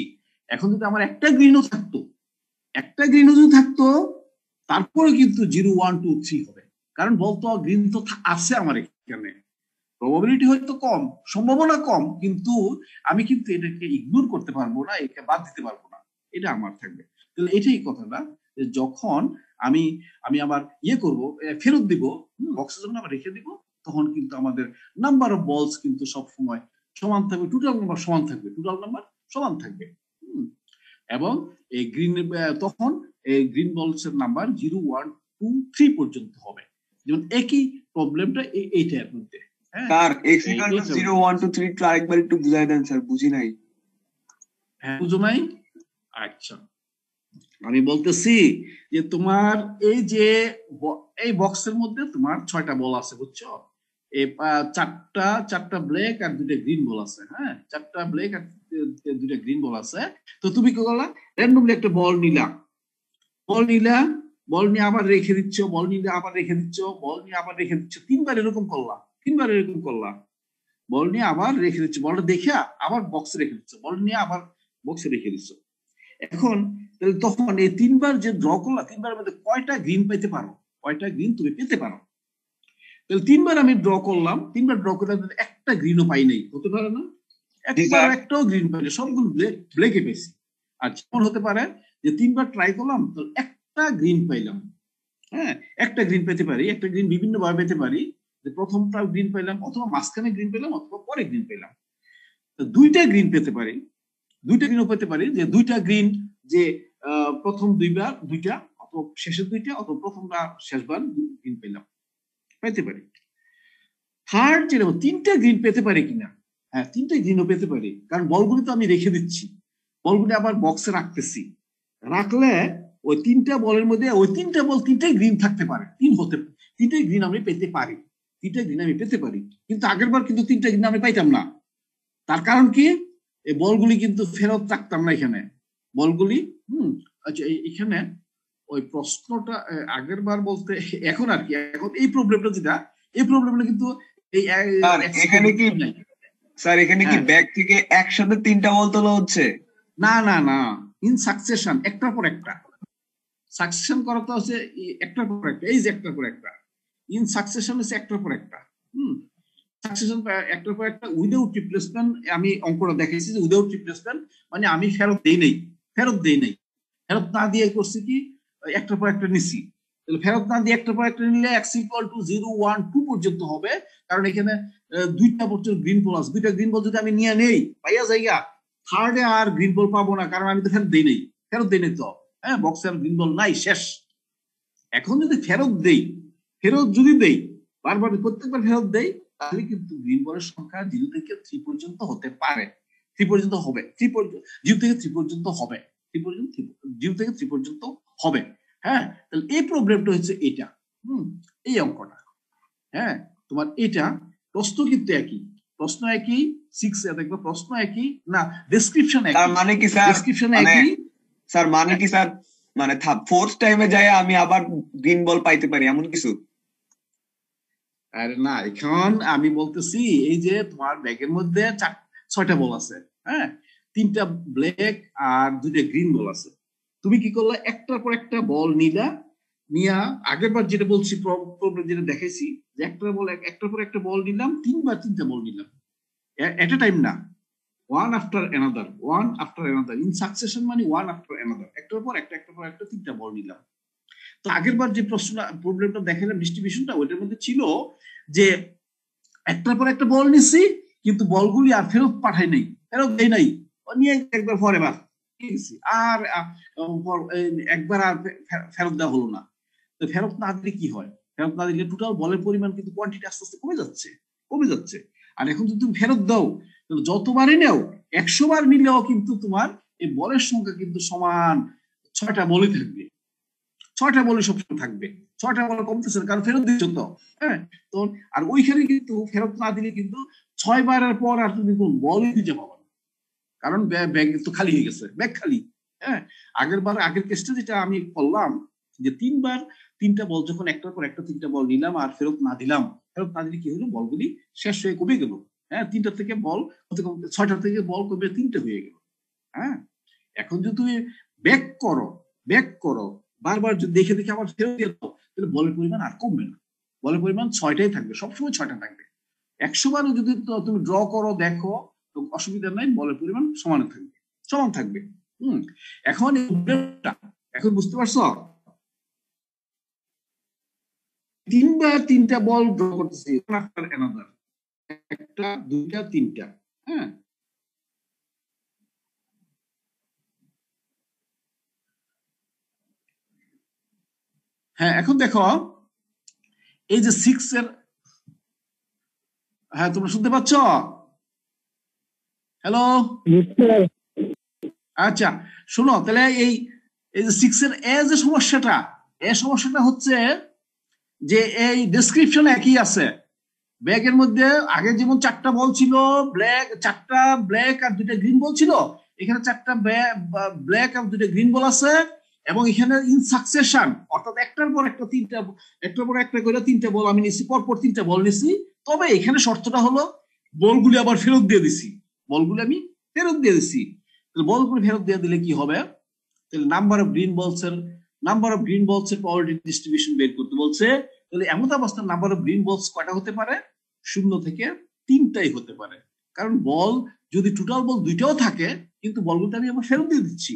এখন যদি আমার একটা গ্রিনও থাকতো, তারপরে কিন্তু 0 1 2 3 হবে, কারণ বলতো গ্রিন তো আছে আমার এখানে। প্রবাবিলিটি হয়তো কম, সম্ভাবনা কম, কিন্তু আমি কিন্তু এটাকে ইগনোর করতে পারবো না, একে বাদ দিতে পারবো না, এটা আমার থাকবে। তাহলে এটাই কথাটা, যে যখন আমি আবার করব, ফেরত দিব, বক্সে যখন আবার রেখে দিব, তখন কিন্তু আমাদের নাম্বার অফ বলস কিন্তু সব সময় সমান থাকবে, টোটাল নাম্বার সমান থাকবে। এবং এই তখন এই গ্রিন বলস এর নাম্বার 0 1 2 3 পর্যন্ত হবে। যেমন একই প্রবলেমটা এইটার মধ্যে। স্যার x = 0 1 2 3 একটু আরেকবার একটু বুঝাই দেন স্যার, বুঝি নাই। হ্যাঁ, বুঝো নাই? আচ্ছা, আমি বলতেছি যে তোমার এই বক্সের মধ্যে তোমার 6টা বল আছে, বুঝছো? এই 4টা ব্ল্যাক আর 2টা গ্রিন বল আছে। হ্যাঁ, 4টা ব্ল্যাক আর 2টা গ্রিন বল আছে। তো তুমি কি করলা? র্যান্ডমলি একটা বল নিলা, বল নিয়ে আবার রেখে দিচ্ছ, বল নিয়ে আবার রেখে দিচ্ছ, তিনবার এরকম করলা, বল নিয়ে আবার রেখে দিচ্ছ, বলটা দেখে আবার বক্সে রেখে দিচ্ছ, বল নিয়ে আবার বক্সে রেখে দিচ্ছ। এখন তখন এই 3বার যে ড্র করলা, 3বারের মধ্যে কয়টা গ্রিন পেতে পারো? তুমি পেতে পারো? তাহলে 3বার আমি ড্র করলাম, 3বার ড্র করে একটা গ্রিনও পাই নাই, হতে পারে না? একটাও গ্রিন পাই না, সবগুলো ব্ল্যাকে পেয়েছি। আর যেমন হতে পারে যে 3বার ট্রাই করলাম, তো একটা গ্রিন পাইলাম। হ্যাঁ, একটা গ্রিন পেতে পারি, একটা গ্রিন বিভিন্ন ভাবে পেতে পারি, যে প্রথমটা গ্রিন পেলাম, অথবা মাঝখানে গ্রিন পেলাম, অথবা পরে গ্রিন পেলাম। তো 2টা গ্রিন পেতে পারি, 2টা গ্রিনও পেতে পারি, যে 2টা গ্রিন, যে প্রথম 2বার 2টা, অথবা শেষের 2টা, অথবা প্রথমবার শেষবার গ্রিন পেলাম, পেতে পারি। থার্ড যেটা 3টা গ্রিন পেতে পারি কিনা? হ্যাঁ, 3টা গ্রিনও পেতে পারি, কারণ বলগুলি তো আমি রেখে দিচ্ছি, বলগুলি আবার বক্সে রাখতেছি, রাখলে ওই 3টা বলের মধ্যে ওই 3টা বল 3টাই গ্রিন থাকতে পারে, 3টাই গ্রিন আমি পেতে পারি, কিন্তু আগের বার কিন্তু 3টা গ্রিন আমি পাইতাম না। তার কারণ কি? এই বলগুলি কিন্তু ফেরত রাখতাম না এখানে, বলগুলি। আচ্ছা, এখানে ওই প্রশ্নটা আগের বার বলতে এখন আর কি, এখন এই প্রবলেমটা কিন্তু এই এখানে কি স্যার, এখানে কি ব্যাক থেকে একসাথে 3টা বল তোলা হচ্ছে? না, ইন সাকসেশন, একটার পর একটা। সাকসেশন করা তো হচ্ছে একটার পর একটা, এই যে একটার পর একটা। ইন সাকসেশন হচ্ছে একটার পর একটা। সাকসেশন একটার পর একটা উইদাউট রিপ্লেসমেন্ট। আমি অঙ্কটা দেখাইছি যে উইদাউট রিপ্লেসমেন্ট মানে আমি ফেরত দেই নাই, ফেরত না দিয়ে করছি কি, একটার পর একটা নিছি। তাহলে ফেরত না দিয়ে একটার পর একটা নিলে x = 0 1 2 পর্যন্ত হবে, কারণ এখানে 2টা পর্যন্ত গ্রিন বল আছে। 2টা গ্রিন বল যদি আমি নিয়ে নেই, পাইয়া যাইয়া থার্ডে আর গ্রিন বল পাবো না, কারণ আমি তো ফেরত দেই নাই তো। হ্যাঁ, বক্সে আর গ্রিন বল নাই, শেষ। এখন যদি ফেরত যদি দেই, বারবার প্রত্যেকবার ফেরত দেই, তাহলে কিন্তু গ্রিন বলের সংখ্যা 0 থেকে 3 পর্যন্ত হতে পারে, 3 পর্যন্ত হবে, 0 থেকে 3 পর্যন্ত হবে, 0 থেকে 3 পর্যন্ত হবে। হ্যাঁ, তাহলে এই প্রবলেমটা হচ্ছে এটা, এই অঙ্কটা। হ্যাঁ, তোমার এটা প্রশ্ন কিন্তু একই, 6 এ দেখবে প্রশ্ন একই না, ডেসক্রিপশন একই। তার মানে কি স্যার, ডেসক্রিপশন একই স্যার, মানে কি স্যার, মানে ফোর্থ টাইমে যায় আমি আবার গ্রিন বল পাইতে পারি এমন কিছু? আরে না, এখন আমি বলতেছি এই যে তোমার ব্যাগের মধ্যে 6টা বল আছে। হ্যাঁ, তিনটা ব্ল্যাক আর দুইটা গ্রিন বল আছে। তুমি কি করলা, একটার পর একটা বল নিলা, নিয়া আগের বার যেটা বলছি প্রবলেম যেটা দেখাইছি যে একটার পর একটা বল নিলাম, তিনবার তিনটা বল নিলাম এট এ টাইম না, one after another in succession, মানে ওয়ান আফটার অ্যানাদার, একটার পর একটা তিনটা বল নিলাম। তো আগের বার যে প্রবলেমটা দেখালাম ডিস্ট্রিবিউশনটা, ওইটার মধ্যে ছিল যে একটার পর একটা বল নিচ্ছি কিন্তু বলগুলি আর ফেরত পাঠাই নাই, ফেরত দেয় নাই, নিয়ে একবার পরে বার আর একবার আর ফেরত দেওয়া হলো না। তো ফেরত না দিলে কি হয়, ফেরত না দিলে টোটাল বলের পরিমাণ কিন্তু কোয়ান্টিটি আস্তে আস্তে কমে যাচ্ছে। আর এখন যদি তুমি ফেরত দাও তাহলে যতবারই নেও, 100 বার নিলেও কিন্তু তোমার এই বলের সংখ্যা কিন্তু সমান 6টা বলই থাকবে, 6টা বলে সবসময় থাকবে, 6টা বলে কমতেছে কারণ ফেরত দিচ্ছ তো। হ্যাঁ, তো আর ওইখানে কিন্তু ফেরত না দিলে কিন্তু 6 বারের পর আর তুমি কোন বলই দিতে পারবে না, কারণ ব্যাগ তো খালি হয়ে গেছে, ব্যাগ খালি। হ্যাঁ, আগের কেসটা যেটা আমি করলাম যে তিনটা বল যখন একটার পর একটা তিনটা বল নিলাম আর ফেরত না দিলে কি হলো, বলগুলি শেষ হয়ে কমে গেল। হ্যাঁ, 3টা থেকে বল 6টা থেকে বল কমে 3টে হয়ে গেল। হ্যাঁ, এখন যদি তুমি ব্যাক করো বারবার যদি দেখে আবার ফেরত দিয়ে দাও, তাহলে বলের পরিমাণ আর কমবে না, বলের পরিমাণ 6টাই থাকবে, সবসময় 6টা থাকবে। 100 বারও যদি তুমি ড্র করো দেখো তো অসুবিধা নাই, বলের পরিমাণ সমান থাকবে। এখন বুঝতে পারছো, তিনবার তিনটা বল ড্র করতেছি, একটা দুইটা তিনটা। হ্যাঁ, হ্যাঁ, এখন দেখো এই যে 6 এর, হ্যাঁ তোমরা শুনতে পাচ্ছ? হ্যালো, আচ্ছা শোনো তাহলে এই যে 6 এর যে সমস্যাটা হচ্ছে যে এই ডেসক্রিপশন একই আছে, ব্যাগের মধ্যে আগে যেমন 4টা বল ছিল, চারটা ব্ল্যাক আর 2টা গ্রিন বল ছিল, এখানে 4টা ব্ল্যাক আর 2টা গ্রিন বল আছে, এবং এখানে ইন সাকসেশন, অর্থাৎ একটার পর একটা করে 3টা বল আমি নিছি, পরপর 3টা বল নিছি। তবে এখানে শর্তটা হলো বলগুলি আবার ফেরত দিয়ে দিছি, বলগুলি ফেরত দিয়ে দিলে কি হবে, তাহলে নাম্বার অফ গ্রিন বলস এর প্রবাবিলিটি ডিস্ট্রিবিউশন বের করতে বলছে। তাহলে এমন অবস্থায় নাম্বার অফ গ্রিন বলস কয়টা হতে পারে, 0 থেকে 3টাই হতে পারে, কারণ বল যদি টোটাল বল 2টাও থাকে কিন্তু বলগুলো আমি আবার ফেরত দিয়ে দিচ্ছি।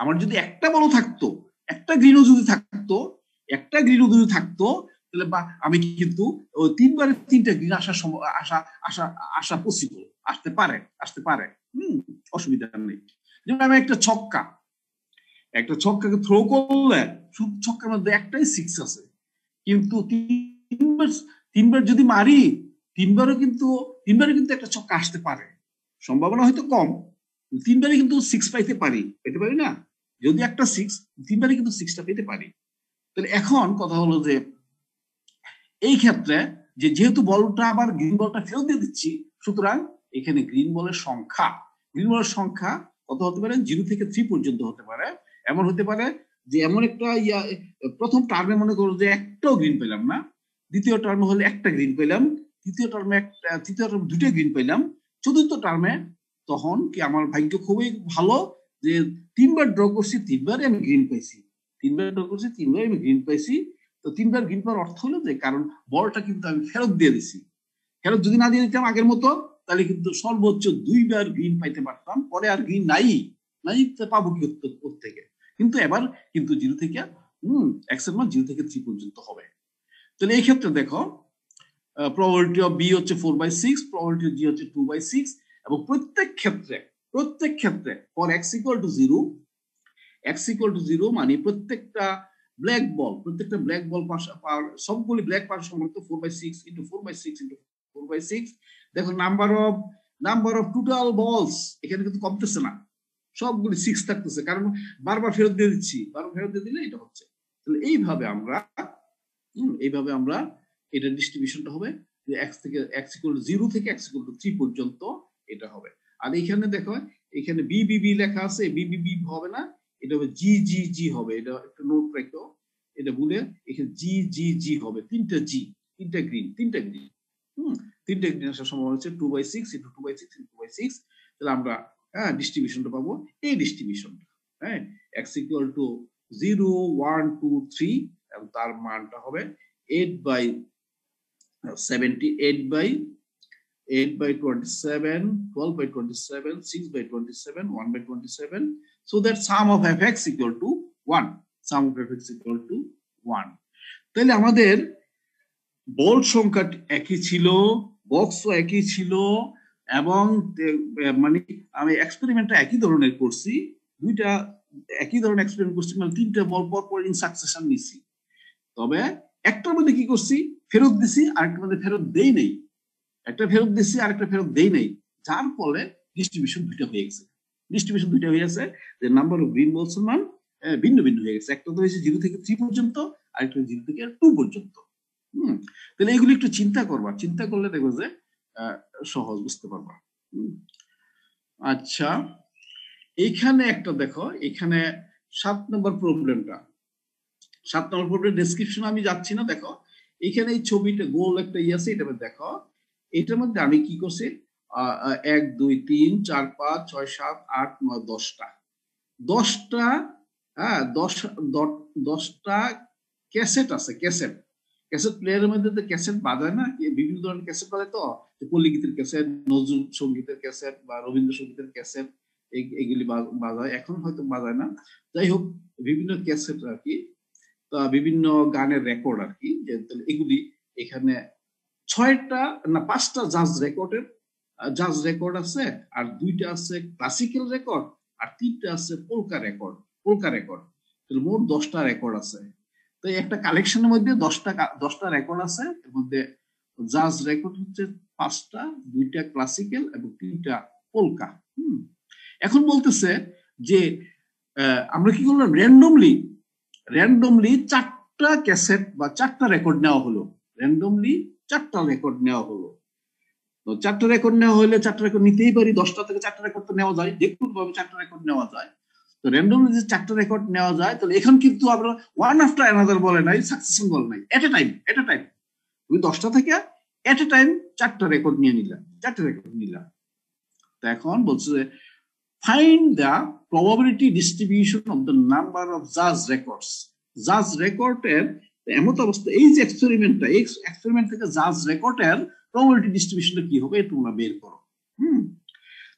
আমার যদি একটা বল থাকতো, একটা গ্রিনও যদি থাকতো তাহলে আমি কিন্তু 3বারে 3টা গ্রিন আসা পসিবল, আসতে পারে। অসুবিধা নেই। যেমন আমি একটা ছক্কাকে থ্রো করলে শুধু ছক্কার মধ্যে একটাই 6 আছে, কিন্তু তিনবার যদি মারি, তিনবারও কিন্তু একটা ছক্কা আসতে পারে, সম্ভাবনা হয়তো কম, 3বারই কিন্তু 6 পাইতে পারি না, যদি একটা 6, 3বারই কিন্তু 6টা পেতে পারি। তাহলে এখন কথা হলো যে এই ক্ষেত্রে যেহেতু বলটা আবার গ্রিন বলটা ফেরত দিয়ে দিচ্ছি, সুতরাং এখানে গ্রিন বলের সংখ্যা কত হতে পারে, 0 থেকে 3 পর্যন্ত হতে পারে। এমন হতে পারে যে এমন একটা প্রথম টার্মে মনে করো যে একটাও গ্রিন পেলাম না, দ্বিতীয় টার্মে হলে একটা গ্রিন পেলাম, তৃতীয় টার্মে 2টা গ্রিন পেলাম, চতুর্থ টার্মে তখন কি আমার ভাগ্য খুবই ভালো যে 3বার ড্র করছি, 3বারই আমি গ্রিন পাইছি, তো 3বার গ্রিন পাওয়ার অর্থ হলো যে কারণ বলটা কিন্তু আমি ফেরত দিয়ে দিছি, ফেরত যদি না দিয়ে দিতাম আগের মতো তাহলে কিন্তু সর্বোচ্চ 2বার গ্রিন পাইতে পারতাম, পরে আর গ্রিন নাই পাবো কি থেকে, কিন্তু এবার কিন্তু 0 থেকে x এর মান 0 থেকে 3 পর্যন্ত হবে। তাহলে এই ক্ষেত্রে দেখো প্রবাবিলিটি অফ বি হচ্ছে 4/6, প্রবাবিলিটি অফ জি হচ্ছে 2/6, এবং প্রত্যেক ক্ষেত্রে ফর x = 0 মানে প্রত্যেকটা ব্ল্যাক বল সবগুলি ব্ল্যাক পাওয়ার সম্ভবত 4/6 × 4/6 × 4/6। দেখো নাম্বার অফ টোটাল বলস এখানে কিন্তু কমতেছে না, সবগুলি 6 থাকতেছে, কারণ বারবার ফেরত দিয়ে দিচ্ছি, দিলে এটা হচ্ছে। তাহলে এইভাবে আমরা এটা ডিস্ট্রিবিউশনটা হবে যে x = 0 থেকে x = 3 পর্যন্ত এটা হবে। আর এখানে দেখো এখানে বিবিবি লেখা আছে, বিবিবি হবে না, এটা হবে জি হবে, এটা একটা নোট রাখো, এটা বলে এখানে জি হবে, 3টা গ্রিন 3টা গ্রিন আসার সম্ভাবনা হচ্ছে 2/6 × 2/6 × 2/6। তাহলে আমরা হ্যাঁ ডিস্ট্রিবিউশনটা পাবো এই ডিস্ট্রিবিউশনটা, হ্যাঁ x ইকুয়াল টু 0 1 2 3 এবং তার মানটা হবে 8/27, 12/27, 6/27, 1/27, so that sum of fx equal to 1, sum of fx equal to 1. তাহলে আমাদের বোল্ট সংখ্যা একই ছিল, বক্সও একই ছিল, এবং মানে আমি এক্সপেরিমেন্টটা একই ধরনের করছি, দুইটা একই ধরনের এক্সপেরিমেন্ট করছি, মানে তিনটা বল পর ইন সাকসেশন নিছি। তবে একটার মধ্যে কি করছি, ফেরত দিছি, আরেকটার মধ্যে ফেরত দেই নেই, একটা ফেরত দিছি আরেকটা ফেরত দেই নেই, যার ফলে ডিস্ট্রিবিউশন দুইটা হয়ে গেছে। ডিস্ট্রিবিউশন দুইটা হয়ে গেছে, যে নাম্বার অফ গ্রিন বলস মান ভিন্ন ভিন্ন হয়ে গেছে। একটা তো হয়েছে 0 থেকে 3 পর্যন্ত, আরেকটা 0 থেকে 2 পর্যন্ত। তাহলে এগুলো একটু চিন্তা করবা, চিন্তা করলে দেখবে যে সহজ বুঝতে পারবা। আচ্ছা, এইখানে একটা দেখো, এখানে 7 নম্বর প্রবলেমটা, 7 নম্বর প্রবলেম ডেসক্রিপশন আমি যাচ্ছি না। দেখো এখানে এই ছবিটা গোল একটা আছে, এটা দেখো, এটার মধ্যে আমি কি করছি, 1 2 3 4 5 6 7 8 9 10টা হ্যাঁ 10টা ক্যাসেট আছে। ক্যাসেট প্লেয়ারের মধ্যে তো ক্যাসেট বাজায় না, বিভিন্ন ধরনের ক্যাসেট বাজায়, তো পল্লীগীতের ক্যাসেট, নজরুল সঙ্গীতের ক্যাসেট বা রবীন্দ্রসঙ্গীতের ক্যাসেট, এগুলি বাজায়, এখন হয়তো বাজায় না। যাই হোক, বিভিন্ন ক্যাসেট আর কি, বিভিন্ন গানের রেকর্ড আর কি, এগুলি এখানে 5টা জাজ রেকর্ড আছে, আর 2টা আছে ক্লাসিক্যাল রেকর্ড, আর 3টা আছে পোলকা রেকর্ড। মোট 10টা রেকর্ড আছে। তো একটা কালেকশনের মধ্যে 10টা রেকর্ড আছে, এর মধ্যে জাজ রেকর্ড হচ্ছে 5টা, 2টা ক্লাসিক্যাল এবং 3টা পোলকা। এখন বলতেছে যে আমরা কি করলাম, র্যান্ডমলি 4টা ক্যাসেট বা 4টা রেকর্ড নেওয়া হলো, র্যান্ডমলি 4টা রেকর্ড নেওয়া হলো। তো 4টা রেকর্ড নেওয়া হলে 4টা রেকর্ড নিতেই পারি, 10টা থেকে 4টা রেকর্ড তো নেওয়া যায়, দেখুন ভাবে 4টা রেকর্ড নেওয়া যায়। তো র্যান্ডমলি যে 4টা রেকর্ড নেওয়া যায়, তাহলে এখন কিন্তু আমরা ওয়ান আফটার অ্যানাদার বলে নাই, সাকসেশন বলে নাই, এট এ টাইম তুমি 10টা থেকে এট এ টাইম 4টা রেকর্ড নিয়ে নিলাম, 4টা রেকর্ড নিলাম। তো এখন বলছে যে find the probability distribution of the number of jazz records. জাজ রেকর্ডের এমত অবস্থা, এই যে এক্সপেরিমেন্টটা, এই এক্সপেরিমেন্ট থেকে জাজ রেকর্ডের প্রবাবিলিটি ডিস্ট্রিবিউশনটা কি হবে তোমরা বের করো।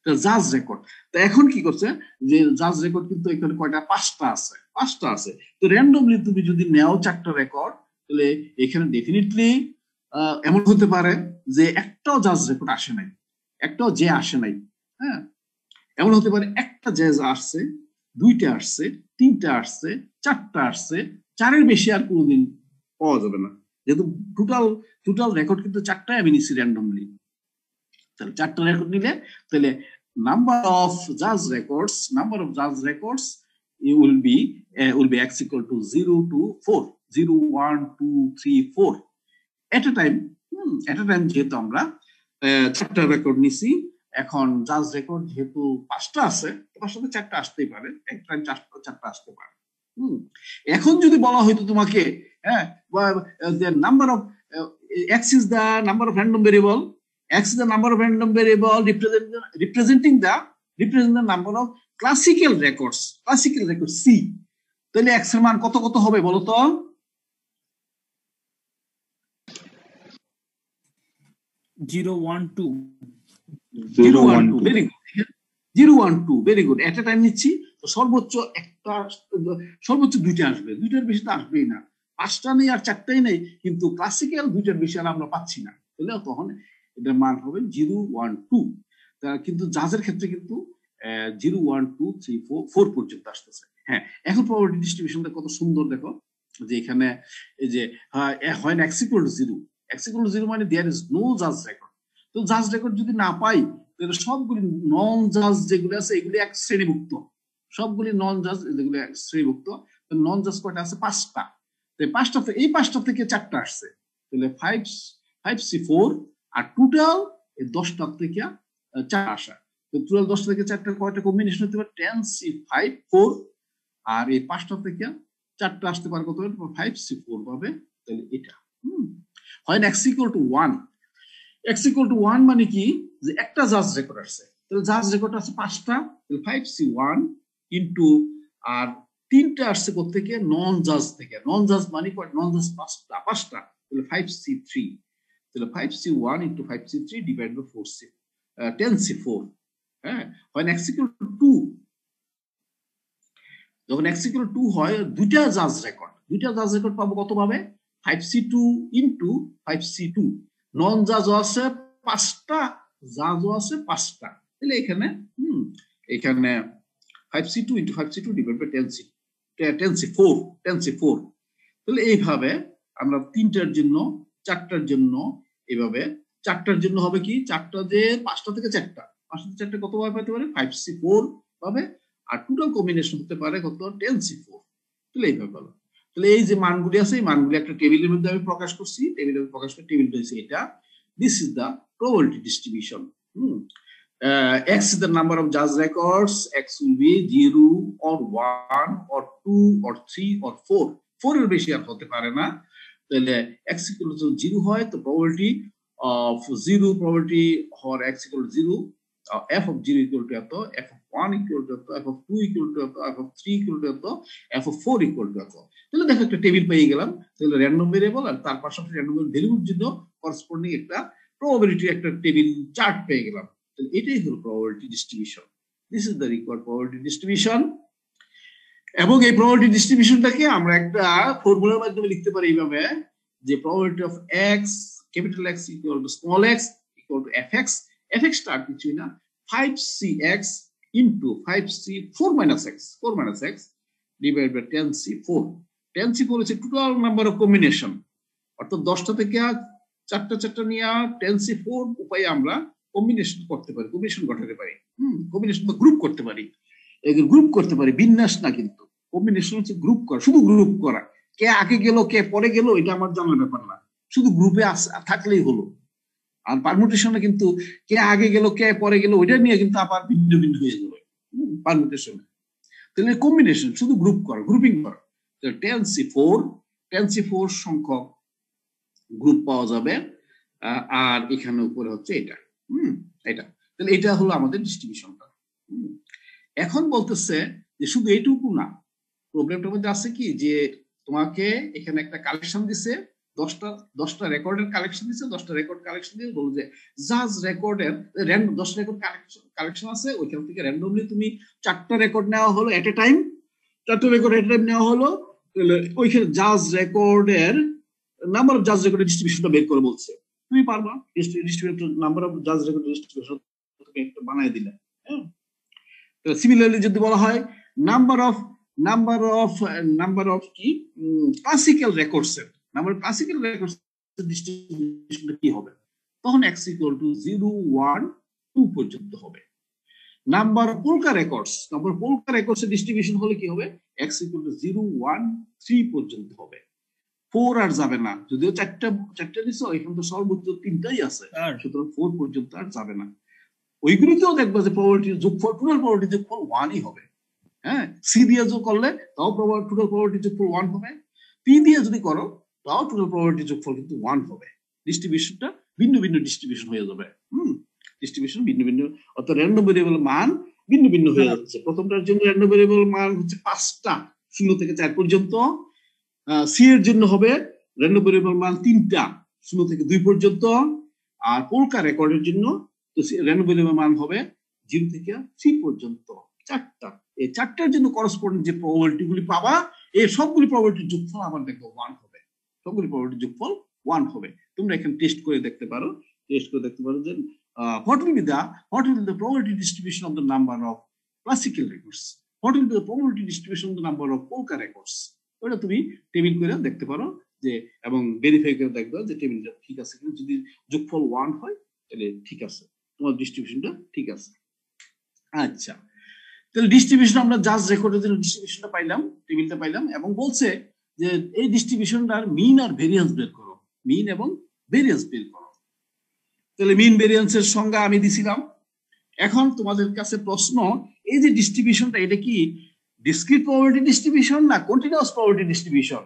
তো জাজ রেকর্ড, তো এখন কি করছে যে জাজ রেকর্ড কিন্তু এখানে কয়টা, 5টা আছে। তো র্যান্ডমলি তুমি যদি নেও 4টা রেকর্ড, তাহলে এখানে ডেফিনেটলি এমন হতে পারে যে একটাও জাজ রেকর্ড আসে নাই, হ্যাঁ এমন হতে পারে একটা জ্যাজ আসছে, 2টা আসছে, 3টা আসছে, 4টা আসছে, 4-এর বেশি আর কোনোদিন পাওয়া যাবে না, যেহেতু টোটাল রেকর্ড কিন্তু 4টাই আমি নিচ্ছি র্যান্ডমলি। তাহলে 4টা রেকর্ড নিলে, তাহলে নাম্বার অফ জাজ records will be x equal to 0 to 4, 0 1 2 3 4 at a time, যেহেতু আমরা 4টা রেকর্ড নিছি। এখন জাজ রেকর্ড যেহেতু 5টা আছে, 5টাতে 4টা আসতেই পারে, এক টাইম 4টা আসতে পারে। এখন যদি বলা হয়তো তোমাকে, the number of x is the number of random variable, representing the number of classical records C, তাহলে x এর মান কত হবে বলো তো? 0 1 2 0 1 2, ভেরি গুড, 0 1 2, ভেরি গুড। এট এ টাইম নিচ্ছি, তো সর্বোচ্চ 2টা আসবে, 2টার বেশি তো আসবেই না, 5টা নেই আর 4টাই নেই, কিন্তু ক্লাসিক্যাল 2টার বেশি আর আমরা পাচ্ছি না, তাহলে তখন এটার মান হবে 0 1 2। কিন্তু জাজের ক্ষেত্রে কিন্তু 0 1 2 3 4 পর্যন্ত আসতেছে। হ্যাঁ, এখন প্রবাবিলিটি ডিস্ট্রিবিউশনটা কত সুন্দর দেখো, যে এখানে এই যে হয় x equal to 0 মানে দেয়ার ইজ নো জাজ রেকর্ড। তো জাজ রেকর্ড যদি না পাই, তাহলে সবগুলি নন জাজ যেগুলো আছে এগুলি এক শ্রেণীভুক্ত, সবগুলি নন জাজ যেগুলো এক শ্রেণীভুক্ত। নন জাজ কয়টা আছে? 5টা। এই 5টা থেকে 4টা আসছে, তাহলে 5C4, আর টোটাল 10টা থেকে 4 আসা, তো টোটাল 10টা থেকে 4টা কয়টা কম্বিনেশন হতে পারে? 10C5 4, আর এই 5টা থেকে 4টা আসতে পারে কত? 5C4 পাবে। তাহলে এটা হয় x equal to 1, মানে কি, যে একটা জাজ রেকর্ড আসছে, তাহলে জাজ রেকর্ড আছে 5টা, তাহলে 5C1 ইনটু আর 3টা আসছে কোত্থেকে, নন জাজ থেকে। নন জাজ মানে নন জাজ 5টা, তাহলে 5C3, তাহলে 5C1 into 5C3 divide by 4C 10C4। হ্যাঁ, when x equal to 2, যখন x equal to 2 হয়, দুইটা জাজ রেকর্ড পাবো কত ভাবে, 5C2 ইনটু 5C2। নন জাজও আছে 5টা, জাজও আছে 5টা, তাহলে এখানে এখানে 5C2 into 5C2 divide by 10C4। তাহলে এইভাবে আমরা 3টার জন্য 4টার জন্য এইভাবে 4টার জন্য হবে কি, 4টা যে 5টা থেকে 4টা, 5টা থেকে 4টা কত ভাবে পেতে পারে, 5C4 পাবে, আর টোটাল কম্বিনেশন হতে পারে কত, 10C4। তাহলে এইভাবে বলো। তাহলে এই যে মানগুলি আছে, এই মানগুলি একটা টেবিলের মধ্যে আমি প্রকাশ করছি, টেবিলের প্রকাশ করে টেবিলটা হচ্ছে এটা। This is the probability distribution. X is the number of judge records. X will be 0 or 1 or 2 or 3 or 4. 4 এর বেশি আর হতে পারে না। তাহলে x equal to 0 হয়, তো probability of 0, probability for x equal to 0, f of 0 equal to এত, f of 1 equal to এত, f of 2 equal to এত, f of 3 equal to এত, f of 4 equal to এত। তাহলে দেখো একটা টেবিল পেয়ে গেলাম। তাহলে র্যান্ডম ভেরিয়েবল আর তার পাশাপাশি র্যান্ডম ভ্যালুর জন্য করসপন্ডিং একটা প্রবাবিলিটি একটা টেবিল চার্ট পেয়ে গেলাম। এটাই হলো probability distribution. This is the required probability distribution. এবং এই প্রবাবিলিটি ডিস্ট্রিবিউশনটাকে আমরা একটা ফর্মুলার মাধ্যমে লিখতে পারি এইভাবে, যে probability of x, capital X equal to small x equal to fx। fx টা আর কিছুই না, 5cx into 5c4 minus x divide by 10c4। 10c4 হচ্ছে টোটাল নাম্বার অফ কম্বিনেশন, অর্থাৎ 10টা থেকে 4টা নিয়ে 10c4 উপায়ে আমরা কম্বিনেশন করতে পারি, কম্বিনেশন ঘটাতে পারি, কম্বিনেশন বা গ্রুপ করতে পারি। গ্রুপ করতে পারি, বিন্যাস না, কিন্তু কম্বিনেশন হচ্ছে গ্রুপ করা, শুধু গ্রুপ করা। কে আগে গেল কে পরে গেল এটা আমার জানার ব্যাপার না, শুধু গ্রুপে থাকলেই হলো। আর পারমুটেশনে কিন্তু কে আগে গেল কে পরে গেল ওইটা নিয়ে কিন্তু আবার ভিন্ন ভিন্ন হয়ে যাবে পারমুটেশনে। তাহলে কম্বিনেশন শুধু গ্রুপ করা, গ্রুপিং করা। 10c4 সংখ্যক গ্রুপ পাওয়া যাবে, আর এখানে উপরে হচ্ছে এটা এটা। তাহলে এটা হলো আমাদের ডিস্ট্রিবিউশনটা। এখন বলতেছে যে শুধু এইটুকু না, প্রবলেমটার মধ্যে আছে কি, যে তোমাকে এখানে একটা কালেকশন দিছে, 10টা রেকর্ডের কালেকশন দিছে, 10টা রেকর্ড কালেকশন দিয়ে বলছে জাজ রেকর্ডের 10 রেকর্ড কালেকশন আছে, ওইখান থেকে র্যান্ডমলি তুমি 4টা রেকর্ড নেওয়া হলো এট এ টাইম, 4টা রেকর্ড এট এ টাইম নেওয়া হলো। ওইখানে জাজ রেকর্ডের নাম্বার অফ জাজ রেকর্ডের ডিস্ট্রিবিউশনটা বের করে বলছে, তুমি পারবা ডিস্ট্রিবিউশন নাম্বার অফ জাজ রেকর্ড ডিস্ট্রিবিউশন একটা বানায় দিলে। হ্যাঁ, তো সিমিলারলি যদি বলা হয় নাম্বার অফ কি ক্লাসিক্যাল রেকর্ডস এর ক্লাসিক্যাল রেকর্ডস ডিস্ট্রিবিউশনটা কি হবে, তখন x equal to 0, 1, 2 পর্যন্ত হবে। নাম্বার অফ পোলকা রেকর্ডস এর ডিস্ট্রিবিউশন হলে কি হবে, x equal to 0, 1, 3 পর্যন্ত হবে। 4 আর যাবে না, যদিও 4টা দিছো, এখানে তো সর্বোচ্চ 3টাই আছে, সুতরাং 4 পর্যন্ত আর যাবে না। ওইগুলিতেও দেখবো যে প্রবাবিলিটি যোগফল, টোটাল প্রবাবিলিটি যোগফল 1ই হবে। হ্যাঁ, সি দিয়ে যোগ করলে তাও টোটাল প্রবাবিলিটি যোগফল 1 হবে, পি দিয়ে যদি করো তাও টোটাল প্রবাবিলিটি যোগফল কিন্তু 1 হবে। ডিস্ট্রিবিউশনটা ভিন্ন ভিন্ন ডিস্ট্রিবিউশন হয়ে যাবে। ডিস্ট্রিবিউশন ভিন্ন ভিন্ন, অর্থাৎ র্যান্ডম ভেরিয়েবল মান ভিন্ন ভিন্ন হয়ে যাচ্ছে। প্রথমটার জন্য র্যান্ডম ভেরিয়েবল মান হচ্ছে 5টা, 0 থেকে 4 পর্যন্ত। সি এর জন্য হবে র্যান্ডম ভেরিয়েবল মান 3টা, 0 থেকে 2 পর্যন্ত। আর পোলকা রেকর্ডের জন্য তো র্যান্ডম ভেরিয়েবল মান হবে 0 থেকে 3 পর্যন্ত, 4টা। এই 4টার জন্য করসপন্ডিং যে প্রবাবিলিটি গুলি পাবা, এই সবগুলি প্রবাবিলিটির যোগফল আবার দেখো 1 হবে, সবগুলি প্রবাবিলিটির যোগফল 1 হবে। তোমরা এখানে টেস্ট করে দেখতে পারো যে what will be the probability distribution of the number of classical records, what will be the probability distribution of the number of polka records। ওটা তুমি টেবিল করে দেখতে পারো, যে এবং ভেরিফাই করে দেখবে যে টেবিলটা ঠিক আছে কিনা। যদি যোগফল 1 হয় তাহলে ঠিক আছে, তোমার ডিস্ট্রিবিউশনটা ঠিক আছে। আচ্ছা, তাহলে ডিস্ট্রিবিউশন আমরা জাজ রেকর্ডের জন্য ডিস্ট্রিবিউশনটা পাইলাম, টেবিলটা পাইলাম, এবং বলছে যে এই ডিস্ট্রিবিউশনটার মিন আর ভেরিয়েন্স বের করো, মিন এবং ভেরিয়েন্স বের করো। তাহলে মিন ভেরিয়েন্সের সংজ্ঞা আমি দিছিলাম। এখন তোমাদের কাছে প্রশ্ন, এই যে ডিস্ট্রিবিউশনটা এটা কি ডিসক্রিট প্রবাবিলিটি ডিস্ট্রিবিউশন না কন্টিনিউয়াস প্রবাবিলিটি ডিস্ট্রিবিউশন?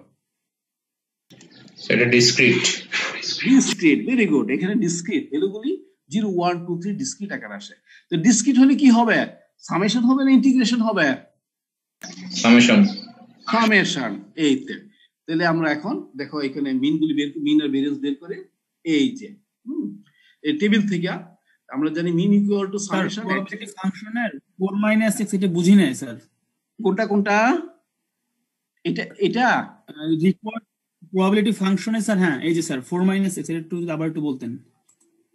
সেটা ডিসক্রিট। ভেরি গুড, এখানে ডিসক্রিট ভ্যালুগুলি 0, 1, 2, 3 ডিসক্রিট আকারে আসে। তো ডিসক্রিট হলে কি হবে? সামেশন হবে না ইন্টিগ্রেশন হবে? সামেশন। সামেশন। এইতে তাহলে আমরা এখন দেখো এখানে মিনগুলি মিন আর ভেরিয়েন্স বের করে এই যে এই টেবিল থেকে আমরা জানি মিন ইকুয়াল টু সামেশন ফাংশনের 4 - x এটা বুঝি নাই স্যার। কোনটা এটা রিকোয়ার্ড প্রবাবিলিটি ফাংশনে স্যার। হ্যাঁ এই যে স্যার 4 - x এটা একটু আবার একটু বলতেন।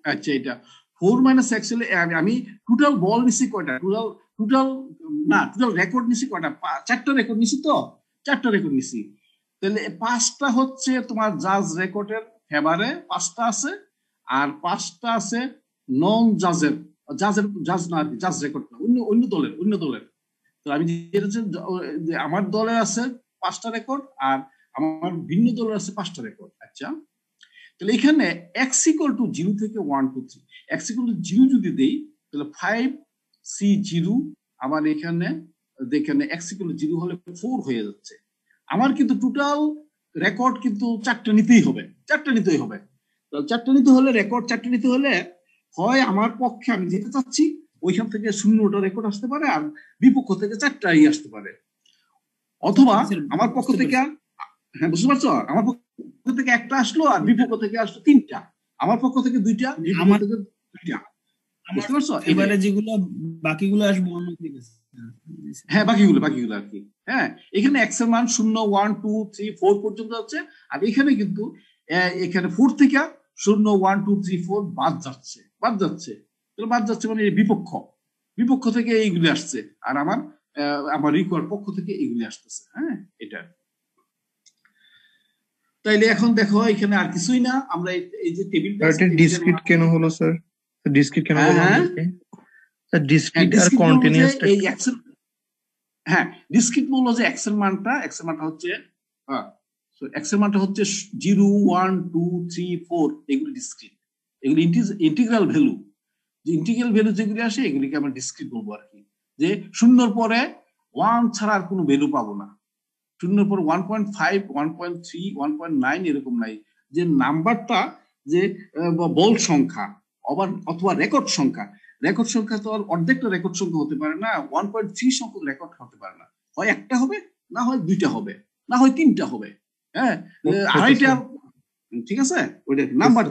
আচ্ছা এটা 4 - x আমি টোটাল বল নিছি কয়টা? টোটাল রেকর্ড নিছি কয়টা? 4টা রেকর্ড নিছি তো 4টা রেকর্ড নিছি। তাহলে 5টা হচ্ছে তোমার জাজ রেকর্ডের ফেভারে 5টা আছে, আর 5টা আছে নন জাজের জাজ না জাজ রেকর্ড না অন্য দলের। তো আমি আমার দলের আছে 5টা রেকর্ড আর আমার ভিন্ন দলের আছে 5টা রেকর্ড। আচ্ছা তাহলে এখানে x = 0 থেকে 1 2 3 x = 0 যদি দেই তাহলে 5c0 আমার এখানে দেখেন x = 0 হলে 4 হয়ে যাচ্ছে। আমার কিন্তু টোটাল রেকর্ড কিন্তু 4টা নিতেই হবে। তাহলে 4টা নিতে হলে রেকর্ড 4টা নিতে হলে হয় আমার পক্ষে আমি যেতে চাচ্ছি ওইখান থেকে 0টা রেকর্ড আসতে পারে আর বিপক্ষ থেকে 4টাই আসতে পারে, অথবা আমার পক্ষ থেকে হ্যাঁ বুঝতে পারছো আমার পক্ষ থেকে একটা আসলো আর বিপক্ষ থেকে আসলো 3টা, আমার পক্ষ থেকে 2টা, আমার থেকে 2টা। বুঝতে পারছো? এবারে যেগুলো বাকিগুলো আসবে অন্য দিকে। হ্যাঁ বাকিগুলো আর কি। হ্যাঁ এখানে x এর মান 0 1 2 3 4 পর্যন্ত আছে, আর এখানে কিন্তু এখানে 4 থেকে 0 1 2 3 4 বাদ যাচ্ছে তাহলে বাদ যাচ্ছে মানে বিপক্ষ থেকে এইগুলি আসছে, আর আমার রিকোয়ার্ড পক্ষ থেকে এইগুলি আসতেছে। হ্যাঁ এটা তাইলে এখন দেখো এখানে আর কিছুই না, আমরা এই যে টেবিলটা ডিসক্রিট কেন হলো স্যার? ডিসক্রিট কেন হলো? স্যার ডিসক্রিট আর কন্টিনিউয়াস এই হ্যাঁ ডিসক্রিট বললো যে x এর মানটা হচ্ছে x এর মানটা হচ্ছে 0 1 2 3 4 এগুলো ডিসক্রিট, এগুলো ইন্টিগ্রাল ভ্যালু। যে ইন্টিগ্রাল ভ্যালু যেগুলি আসে এগুলিকে আমরা ডিসক্রিট বলবো আর কি। যে 0 পরে 1 ছাড়া আর কোনো ভ্যালু পাবো না, 0 পর 1.5 1.3 1.9 এরকম নাই। যে নাম্বারটা যে বল সংখ্যা অথবা রেকর্ড সংখ্যা তো আর অর্ধেকটা রেকর্ড সংখ্যা হতে পারে না, 1.3 সংখ্যক রেকর্ড হতে পারে না, হয় একটা হবে, না হয় 2টা হবে, না হয় 3টা হবে। হ্যাঁ আড়াইটা, ঠিক আছে ওইটা নাম্বার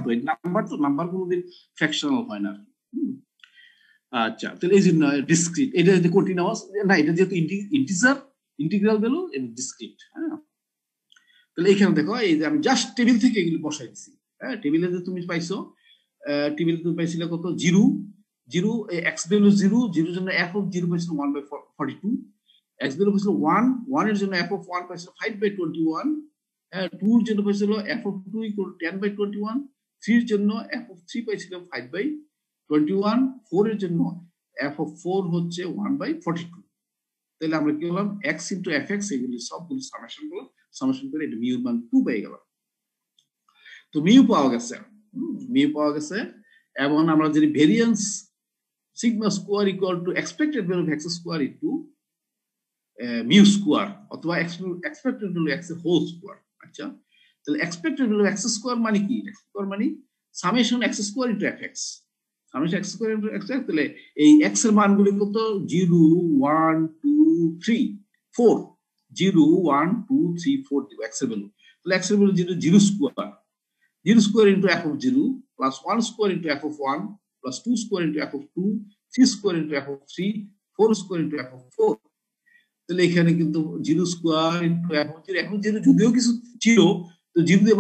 কোনোদিন ফ্র্যাকশনাল হয় না। আচ্ছা তাহলে এই জন্য ডিসক্রিট, এটা যদি কন্টিনিউয়াস না, এটা যেহেতু ইন্টিগ্রাল ভ্যালু এবং ডিসক্রিট। হ্যাঁ তাহলে এখানে দেখো এই যে আমি জাস্ট টেবিল থেকে এগুলো বসাই দিছি। হ্যাঁ টেবিলে যে তুমি পাইছো, টেবিলে তুমি পাইছিলে কত 0 x ভ্যালু 0 0 জন্য f of 0 পাইছিল 1/42, x ভ্যালু পাইছিল 1 1 এর জন্য f of 1 পাইছিল 5/21, 2 এর জন্য পাইছিল f of 2 = 10/21, 3 এর জন্য f of 3 পাইছিল 5/21, 4 এর জন্য f of 4 হচ্ছে 1/42। তাহলে আমরা কি বললাম x into fx এগুলি সবগুলো সামেশন করে এটা মিউ মান 2 পেয়ে গেলাম। তো মিউ পাওয়া গেছে এবং আমরা যদি variance sigma square equal to expected value of x square into mu square অথবা এক্সপেক্টেড ভ্যালু x এর হোল স্কয়ার। আচ্ছা তাহলে এক্সপেক্টেড ভ্যালু x স্কয়ার মানে কি? x স্কয়ার মানে summation x square into fx, summation x square into fx। তাহলে এই x এর মানগুলি কত 0 1 2 3 4 0 1 2 3 4 দিব x এর ভ্যালু। তাহলে x এর value 0 square into f of 0 plus 1 square into f of 1 plus 2 square into f of 2 3 square into f of 3 4 square into f of 4। তাহলে এখানে কিন্তু 0 স্কয়ার ইনটু f of 0 এখন 0 যদিও কিছু ছিল তো 0 দিয়ে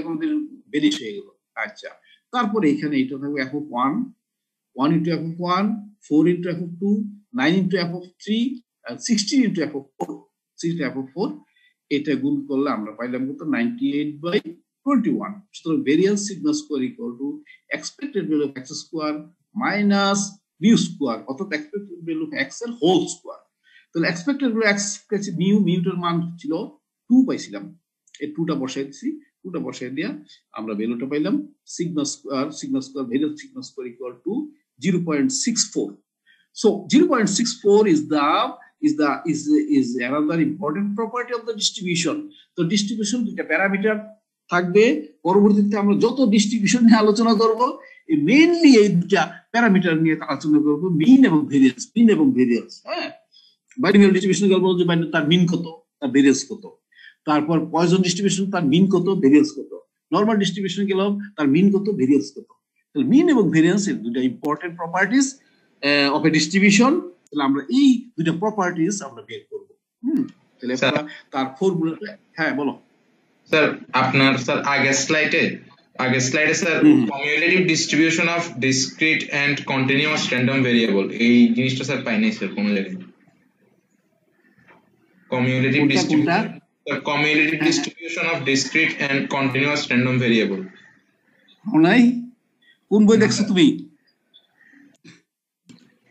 কোনদিন বেরিয়ে হয়ে গেল। আচ্ছা তারপরে এখানে এটা থাকবে f of 1 1 into f of 1 4 into f of 2 9 into f of 3 and 16 into f of 4 16 f of 4 এটা গুণ করলে আমরা পাইলাম কত 98/21। সুতরাং variance sigma square equal to expected value of x square minus mu square অর্থাৎ এক্সপেক্টেড ভ্যালু অফ x এর whole square. তাহলে এক্সপেক্টেড ভ্যালু x কাছে মিউটার মান ছিল 2 পাইছিলাম, এই 2টা বসাই দিছি, 2টা বসাই দিয়া আমরা ভ্যালুটা পাইলাম sigma square variance sigma square equal to 0.64। So 0.64 is another important property of the distribution. তো ডিস্ট্রিবিউশন দুইটা প্যারামিটার থাকবে, পরবর্তীতে আমরা যত ডিস্ট্রিবিউশন নিয়ে আলোচনা করব মেইনলি এই দুটা প্যারামিটার নিয়ে আলোচনা করবো, মিন এবং ভেরিয়েন্স। হ্যাঁ, বাইনোমিয়াল ডিস্ট্রিবিউশন গল্প যে তার মিন কত, তার ভেরিয়েন্স কত। তারপর পয়জন ডিস্ট্রিবিউশন, তার মিন কত, ভেরিয়েন্স কত। নরমাল ডিস্ট্রিবিউশন গেলাম, তার মিন কত, ভেরিয়েন্স কত। তাহলে মিন এবং ভেরিয়েন্স এর দুটো important properties of A distribution. তাহলে আমরা এই দুটো প্রপার্টিজ আমরা বের করব। তাহলে তার ফর্মুলাটা, হ্যাঁ বলো স্যার। আপনার স্যার আগের স্লাইডে sir cumulative distribution of discrete and continuous random variable, এই জিনিসটা স্যার পাই নাই স্যার কোনো জায়গায়। Cumulative distribution of discrete and continuous random variable নাই। কোন বই দেখছো তুমি?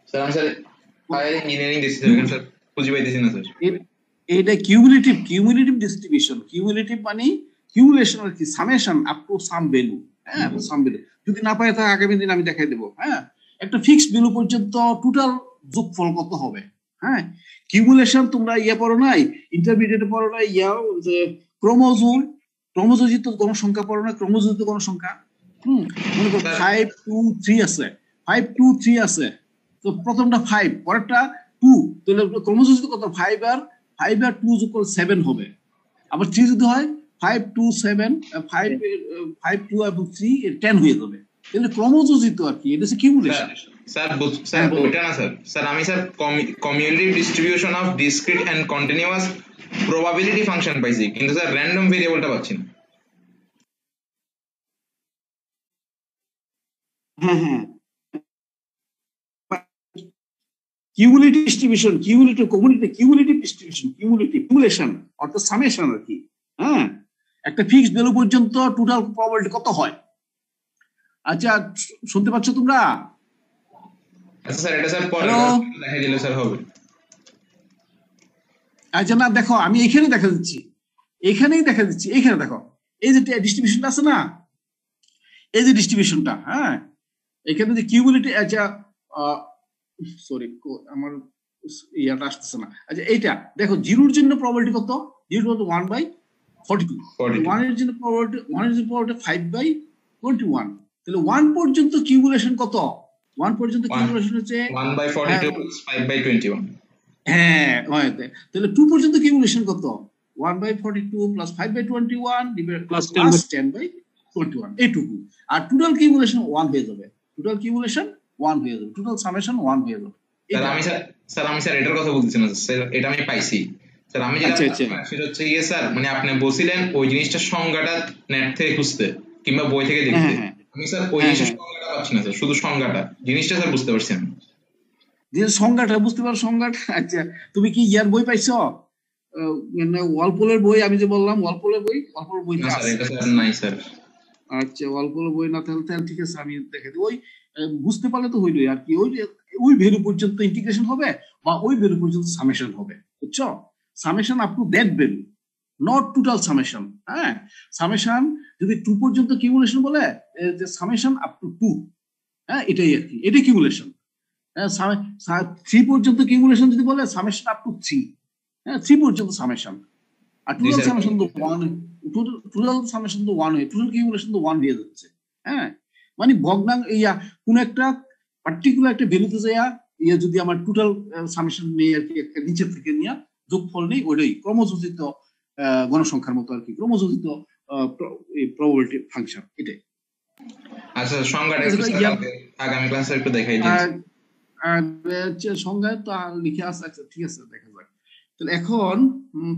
স্যার আমি স্যার হায়ার ইঞ্জিনিয়ারিং দেখছি স্যার, খুঁজে পাইতেছি না স্যার। এটা কিউমুলেটিভ ডিস্ট্রিবিউশন। কিউমুলেটিভ মানে কিউমুলেশন আর কি, summation up to some value. হ্যাঁ, সাম ভ্যালু যদি না পাই থাকে আগামী দিন আমি দেখাই দেবো। হ্যাঁ, একটা ফিক্সড ভ্যালু পর্যন্ত টোটাল যোগফল কত হবে। হ্যাঁ, কিউমুলেশন তোমরা পড়ো নাই, ইন্টারমিডিয়েটে পড়ো নাই, ক্রোমোজোজিত গণসংখ্যা পড়ো না, ক্রোমোজোজিত গণসংখ্যা। মনে করো 5 2 3 আছে, 5 2 3 আছে, তো প্রথমটা 5, পরেরটা 2, তাহলে ক্রোমোজোজিত কত? 5 আর 2 যোগ করলে 7 হবে। আবার 3 যদি হয় 5 2 7, 5 2 এবং 3 10 হয়ে যাবে। তাহলে ক্রোমোজোজিত আর কি, এটা হচ্ছে কিউমুলেশন। স্যার ওইটা না স্যার আমি sir cumulative distribution of discrete and continuous probability function পাইছি, কিন্তু স্যার র্যান্ডম ভেরিয়েবলটা পাচ্ছি না। হ্যাঁ, কিউমুলেটিভ ডিস্ট্রিবিউশন, কিউমুলেশন অর্থাৎ সামেশন আর কি। হ্যাঁ, একটা ফিক্সড ভ্যালু পর্যন্ত টোটাল প্রবাবিলিটি কত হয়। আচ্ছা, শুনতে পাচ্ছ তোমরা? আচ্ছা স্যার, এটা স্যার পরে দেখাই দিলে স্যার হবে। আচ্ছা, না দেখো আমি এখানেই দেখা দিচ্ছি, এখানে দেখো এই যে ডিস্ট্রিবিউশনটা আছে না, এই যে ডিস্ট্রিবিউশনটা। হ্যাঁ, এখানে যে কিউমুলেটিভ, আচ্ছা সরি আমার ইয়াটা আসতেছে না। আচ্ছা, এইটা দেখো, জিরোর জন্য প্রবাবিলিটি কত? 1/42। 1 এর জন্য প্রবাবিলিটি 5/21। তাহলে 1 পর্যন্ত কিউমুলেশন কত? 1 পর্যন্ত কিউমুলেশন হচ্ছে 1/42 5/21। হ্যাঁ, তাহলে 2 পর্যন্ত কিউমুলেশন কত? 1/42 + 5/21 প্লাস 10/21, এইটুকু। আর টোটাল কিউমুলেশন 1 হয়ে যাবে, টোটাল সামেশন 1 হয়ে যাবে। আমি স্যার এটার কথা বলতেছি না স্যার, এটা আমি পাইছি স্যার। আমি যেটা সেটা হচ্ছে স্যার, মানে আপনি বলছিলেন ওই জিনিসটার সংজ্ঞাটা নেট থেকে খুঁজতে কিংবা বই থেকে দেখতে। আমি স্যার ওই জিনিসের সংজ্ঞাটা পাচ্ছি না স্যার, শুধু সংজ্ঞাটা, জিনিসটা স্যার বুঝতে পারছি না। যে সংজ্ঞাটা বুঝতে পারো, সংজ্ঞাটা। আচ্ছা, তুমি কি ইয়ার বই পাইছো? ওয়ালপলের বই, আমি যে বললাম ওয়ালপলের বই না স্যার, এটা স্যার নাই স্যার। আচ্ছা, ওয়ালপলের বই না থাকলে ঠিক আছে, আমি দেখে দিই। ওই বুঝতে পারলে তো হইলই আর কি। ওই ভ্যালু পর্যন্ত ইন্টিগ্রেশন হবে বা ওই ভ্যালু পর্যন্ত সামেশন হবে, বুঝছো? Summation up to that value, not total summation. হ্যাঁ, সামেশন যদি 2 পর্যন্ত কিউমুলেশন বলে, যে সামেশন আপ টু 2, হ্যাঁ, এটাই আর কি, এটাই কিউমুলেশন। 3 পর্যন্ত কিউমুলেশন যদি বলে, সামেশন আপ টু 3, হ্যাঁ, 3 পর্যন্ত সামেশন। আর টোটাল সামেশন তো 1, টোটাল সামেশন তো 1 হয়ে, টোটাল কিউমুলেশন তো 1 হয়ে যাচ্ছে। হ্যাঁ, মানে ভগ্নাংশ কোন একটা পার্টিকুলার একটা ভ্যালুতে যাইয়া যদি আমার টোটাল সামেশন নেই আর কি, একটা নিচের থেকে নিয়ে যোগফল নেই, ওইটাই ক্রমযোজিত গণসংখ্যার মতো আর কি, ক্রমযোজিত প্রবাবিলিটি ফাংশন, এটাই। আচ্ছা, সংজ্ঞাটা আগামী ক্লাসে একটু দেখাই দিন। সংজ্ঞা তো লিখে আছে। আচ্ছা, ঠিক আছে, দেখা যাক। তাহলে এখন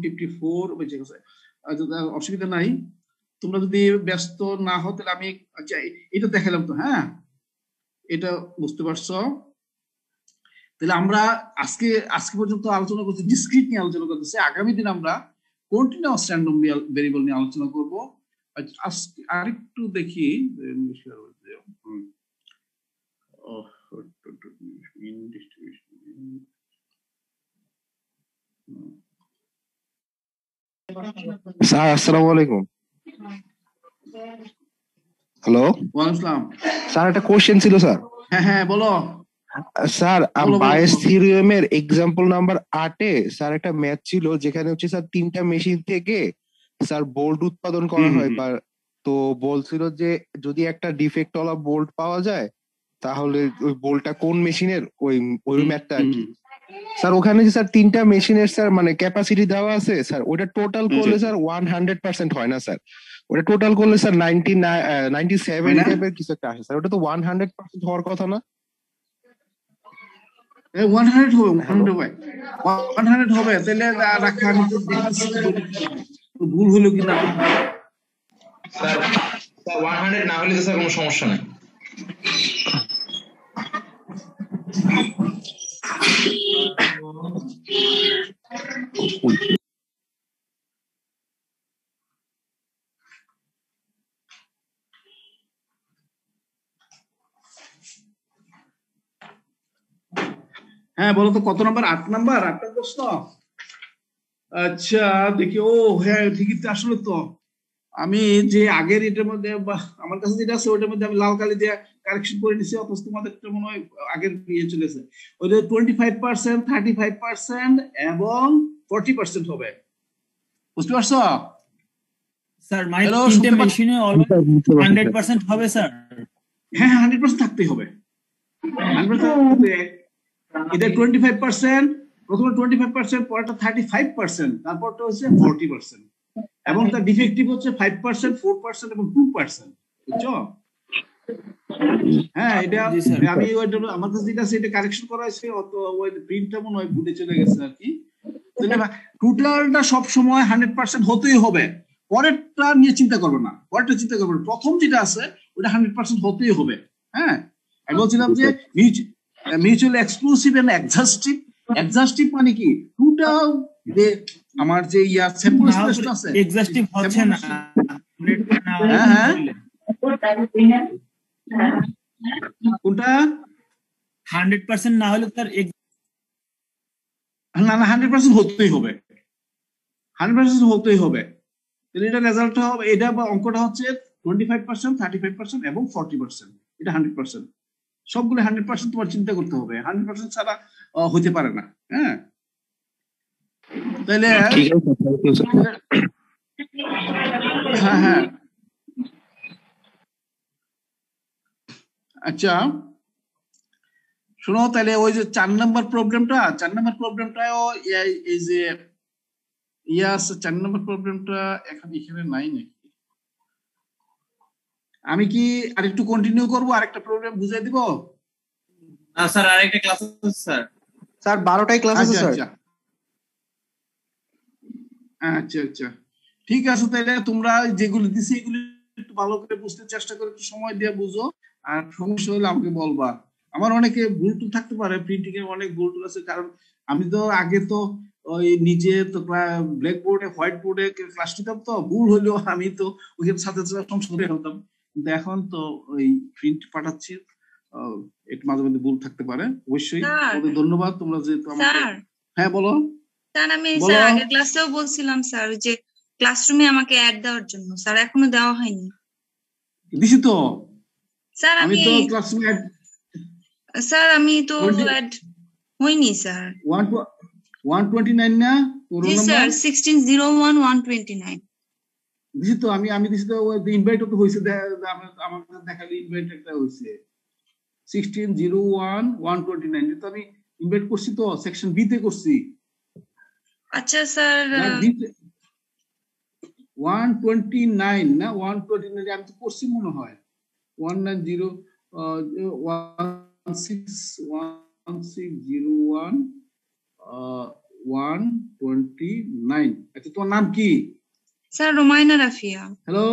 54 বেঁচে গেছে। অসুবিধা নাই, তোমরা যদি ব্যস্ত না হও তাহলে আমি, আচ্ছা এটা দেখালাম তো। হ্যাঁ, এটা বুঝতে পারছো? তাহলে আমরা আজকে পর্যন্ত আলোচনা করছি, ডিসক্রিট নিয়ে আলোচনা করতেছি। আগামী দিন আমরা কন্টিনিউয়াস র্যান্ডম ভেরিয়েবল নিয়ে আলোচনা করবো। আরেকটু দেখি, স্যার আসসালামু আলাইকুম। হ্যালো, ওয়ালাইকুম আসসালাম। স্যার একটা কোশ্চেন ছিল স্যার। হ্যাঁ বলো স্যার। বায়েস থিওরেমের এক্সাম্পল নাম্বার 8 স্যার একটা ম্যাথ ছিল, যেখানে হচ্ছে স্যার 3টা মেশিন থেকে স্যার বোল্ট উৎপাদন করা হয় বা তো বলছিল যে যদি একটা ডিফেক্ট ওয়ালা বোল্ট পাওয়া যায় তাহলে ওই বোল্টটা কোন মেশিনের ওই ম্যাথটা আর কি। স্যার ওখানে যে স্যার 3টা মেশিনের স্যার মানে ক্যাপাসিটি দেওয়া আছে স্যার, ওটা টোটাল করলে স্যার 100% হয় না স্যার, ওটা টোটাল করলে স্যার 97 টাইপের কিছু একটা আসে স্যার, ওটা তো 100% হওয়ার কথা না? 100 হবে, 100 হবে। তাহলে রাখা আমি তো দেখতেছি ভুল হলো কিনা। স্যার 100 না হলে তো স্যার কোনো সমস্যা নাই। হ্যাঁ বলো তো কত নাম্বার? 8 নাম্বার, 8টা প্রশ্ন। আচ্ছা দেখি, ও হ্যাঁ ঠিকই তো, আসলে তো আমি যে আগের এটার মধ্যে আমার কাছে যেটা আছে ওটার মধ্যে আমি লাল কালি দিয়ে কারেকশন করে নিছি, অথচ তোমাদের মনে হয় আগের ইয়ে চলেছে। ওইটা 25%, 35% এবং 40% হবে, বুঝতে পারছো? স্যার মানে তিনটে মেশিনে অলওয়েজ 100% হবে স্যার? হ্যাঁ 100% থাকতেই হবে, 100%। এটা 25%, প্রথমে 25%, পরেরটা 35%, তারপরটা হচ্ছে 40%, এবং তার ডিফেক্টিভ হচ্ছে 5%, 4% এবং 2%, বুঝছো? হ্যাঁ এটা আমি আমার কাছে যেটা আছে এটা কারেকশন করা হয়েছে, অত ওই প্রিন্টটা মনে হয় ভুলে চলে গেছে আর কি। টোটালটা সব সময় 100% হতেই হবে, পরেরটা নিয়ে চিন্তা করবে না, পরেরটা চিন্তা করবে না, প্রথম যেটা আছে ওটা 100% হতেই হবে। হ্যাঁ আমি বলছিলাম যে মিউচুয়াল এক্সক্লুসিভ এন্ড এক্সহাস্টিভ। এক্সহাস্টিভ মানে কি টোটাল যে আমার যে সেপারেশন আছে, এক্সহাস্টিভ হচ্ছে না। হ্যাঁ হ্যাঁ কোনটা 100% না হলে তার না না 100% হতেই হবে, 100% হতেই হবে। তাহলে এটা রেজাল্টটা হবে, এটা বা অঙ্কটা হচ্ছে 25%, 35% এবং 40%, এটা 100%। সবগুলো 100% তোমার চিন্তা করতে হবে, 100% ছাড়া হতে পারে না। হ্যাঁ তাহলে হ্যাঁ হ্যাঁ আচ্ছা শোনো, তাহলে ওই যে 4 নম্বর প্রবলেমটাও এই যে আছে, 4 নম্বর প্রবলেমটা এখানে নাই নাকি? আমি কি আরেকটু কন্টিনিউ করবো, আরেকটা প্রবলেম বুঝাই দিব? স্যার আরেকটা ক্লাস আছে স্যার। স্যার 12টায় ক্লাস আছে স্যার। আচ্ছা আচ্ছা ঠিক আছে, তাহলে তোমরা যেগুলো দিছি এগুলো একটু ভালো করে বুঝতে চেষ্টা করে একটু সময় দিয়ে বুঝো, আর সমস্যা হলে আমাকে বলবা। আমার অনেকে ভুল টুল থাকতে পারে, প্রিন্টিং এর অনেক ভুল টুল আছে, কারণ আমি তো আগে তো ওই নিজে তো ব্ল্যাক বোর্ডে হোয়াইট বোর্ডে ক্লাস নিতাম, তো ভুল হলেও আমি তো ওইখানে সাথে সাথে সংশোধন হতাম, কিন্তু এখন তো ওই প্রিন্ট পাঠাচ্ছি, একটু মাঝে মধ্যে ভুল থাকতে পারে অবশ্যই। ধন্যবাদ তোমরা যেহেতু আমাকে। হ্যাঁ বলো স্যার। আমি স্যার আগের ক্লাসেও বলছিলাম স্যার যে ক্লাসরুমে আমাকে অ্যাড দেওয়ার জন্য, স্যার এখনো দেওয়া হয়নি। দিছি তো স্যার। আমি তো ক্লাসরুমে স্যার আমি তো অ্যাড হইনি স্যার। 129 না জি স্যার, 1601 দিছি তো আমি দিছি তো, ইনভাইট তো হইছে, আমার কাছে দেখালে ইনভাইট একটা হইছে 1601 129, তো আমি ইনভাইট করছি তো সেকশন বি তে করছি। আচ্ছা স্যার 129 না 129 আমি তো করছি মনে হয় 190 1601 129। আচ্ছা তোমার নাম কি? স্যার রুমাইনা রাফিয়া। হ্যালো।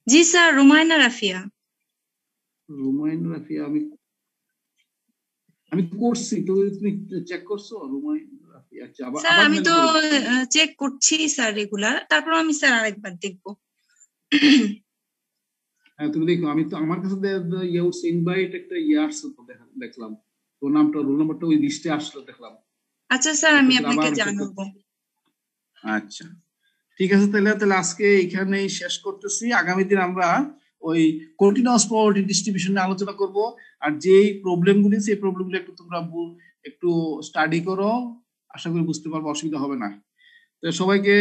জি স্যার, রুমাইনা রাফিয়া। রুমাইনা রাফিয়া আমি করছি তো, তুমি চেক করছো রুমাইনা রাফিয়া? আচ্ছা স্যার আমি তো চেক করছি স্যার রেগুলার, তারপর আমি স্যার আরেকবার দেখবো। হ্যাঁ তুমি দেখো, আমি তো আমার কাছে ইনভাইট একটা আসছে তো, দেখলাম তো নামটা রোল নাম্বারটা ওই লিস্টে আসলো দেখলাম। আচ্ছা স্যার আমি আপনাকে জানাবো। আচ্ছা ঠিক আছে, তাহলে আজকে এখানেই শেষ করতেছি। আগামী দিন আমরা ওই কন্টিনিউয়াস প্রবাবিলিটি ডিস্ট্রিবিউশন নিয়ে আলোচনা করব, আর যেই প্রবলেমগুলি সেই প্রবলেমগুলো একটু তোমরা একটু স্টাডি করো, আশা করি বুঝতে পারবো, অসুবিধা হবে না। তো সবাইকে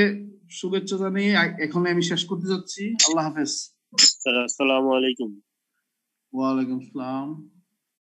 শুভেচ্ছা জানিয়ে এখন আমি শেষ করতে যাচ্ছি। আল্লাহ হাফেজ। স্যার আসসালামু আলাইকুম। ওয়ালাইকুম আসসালাম।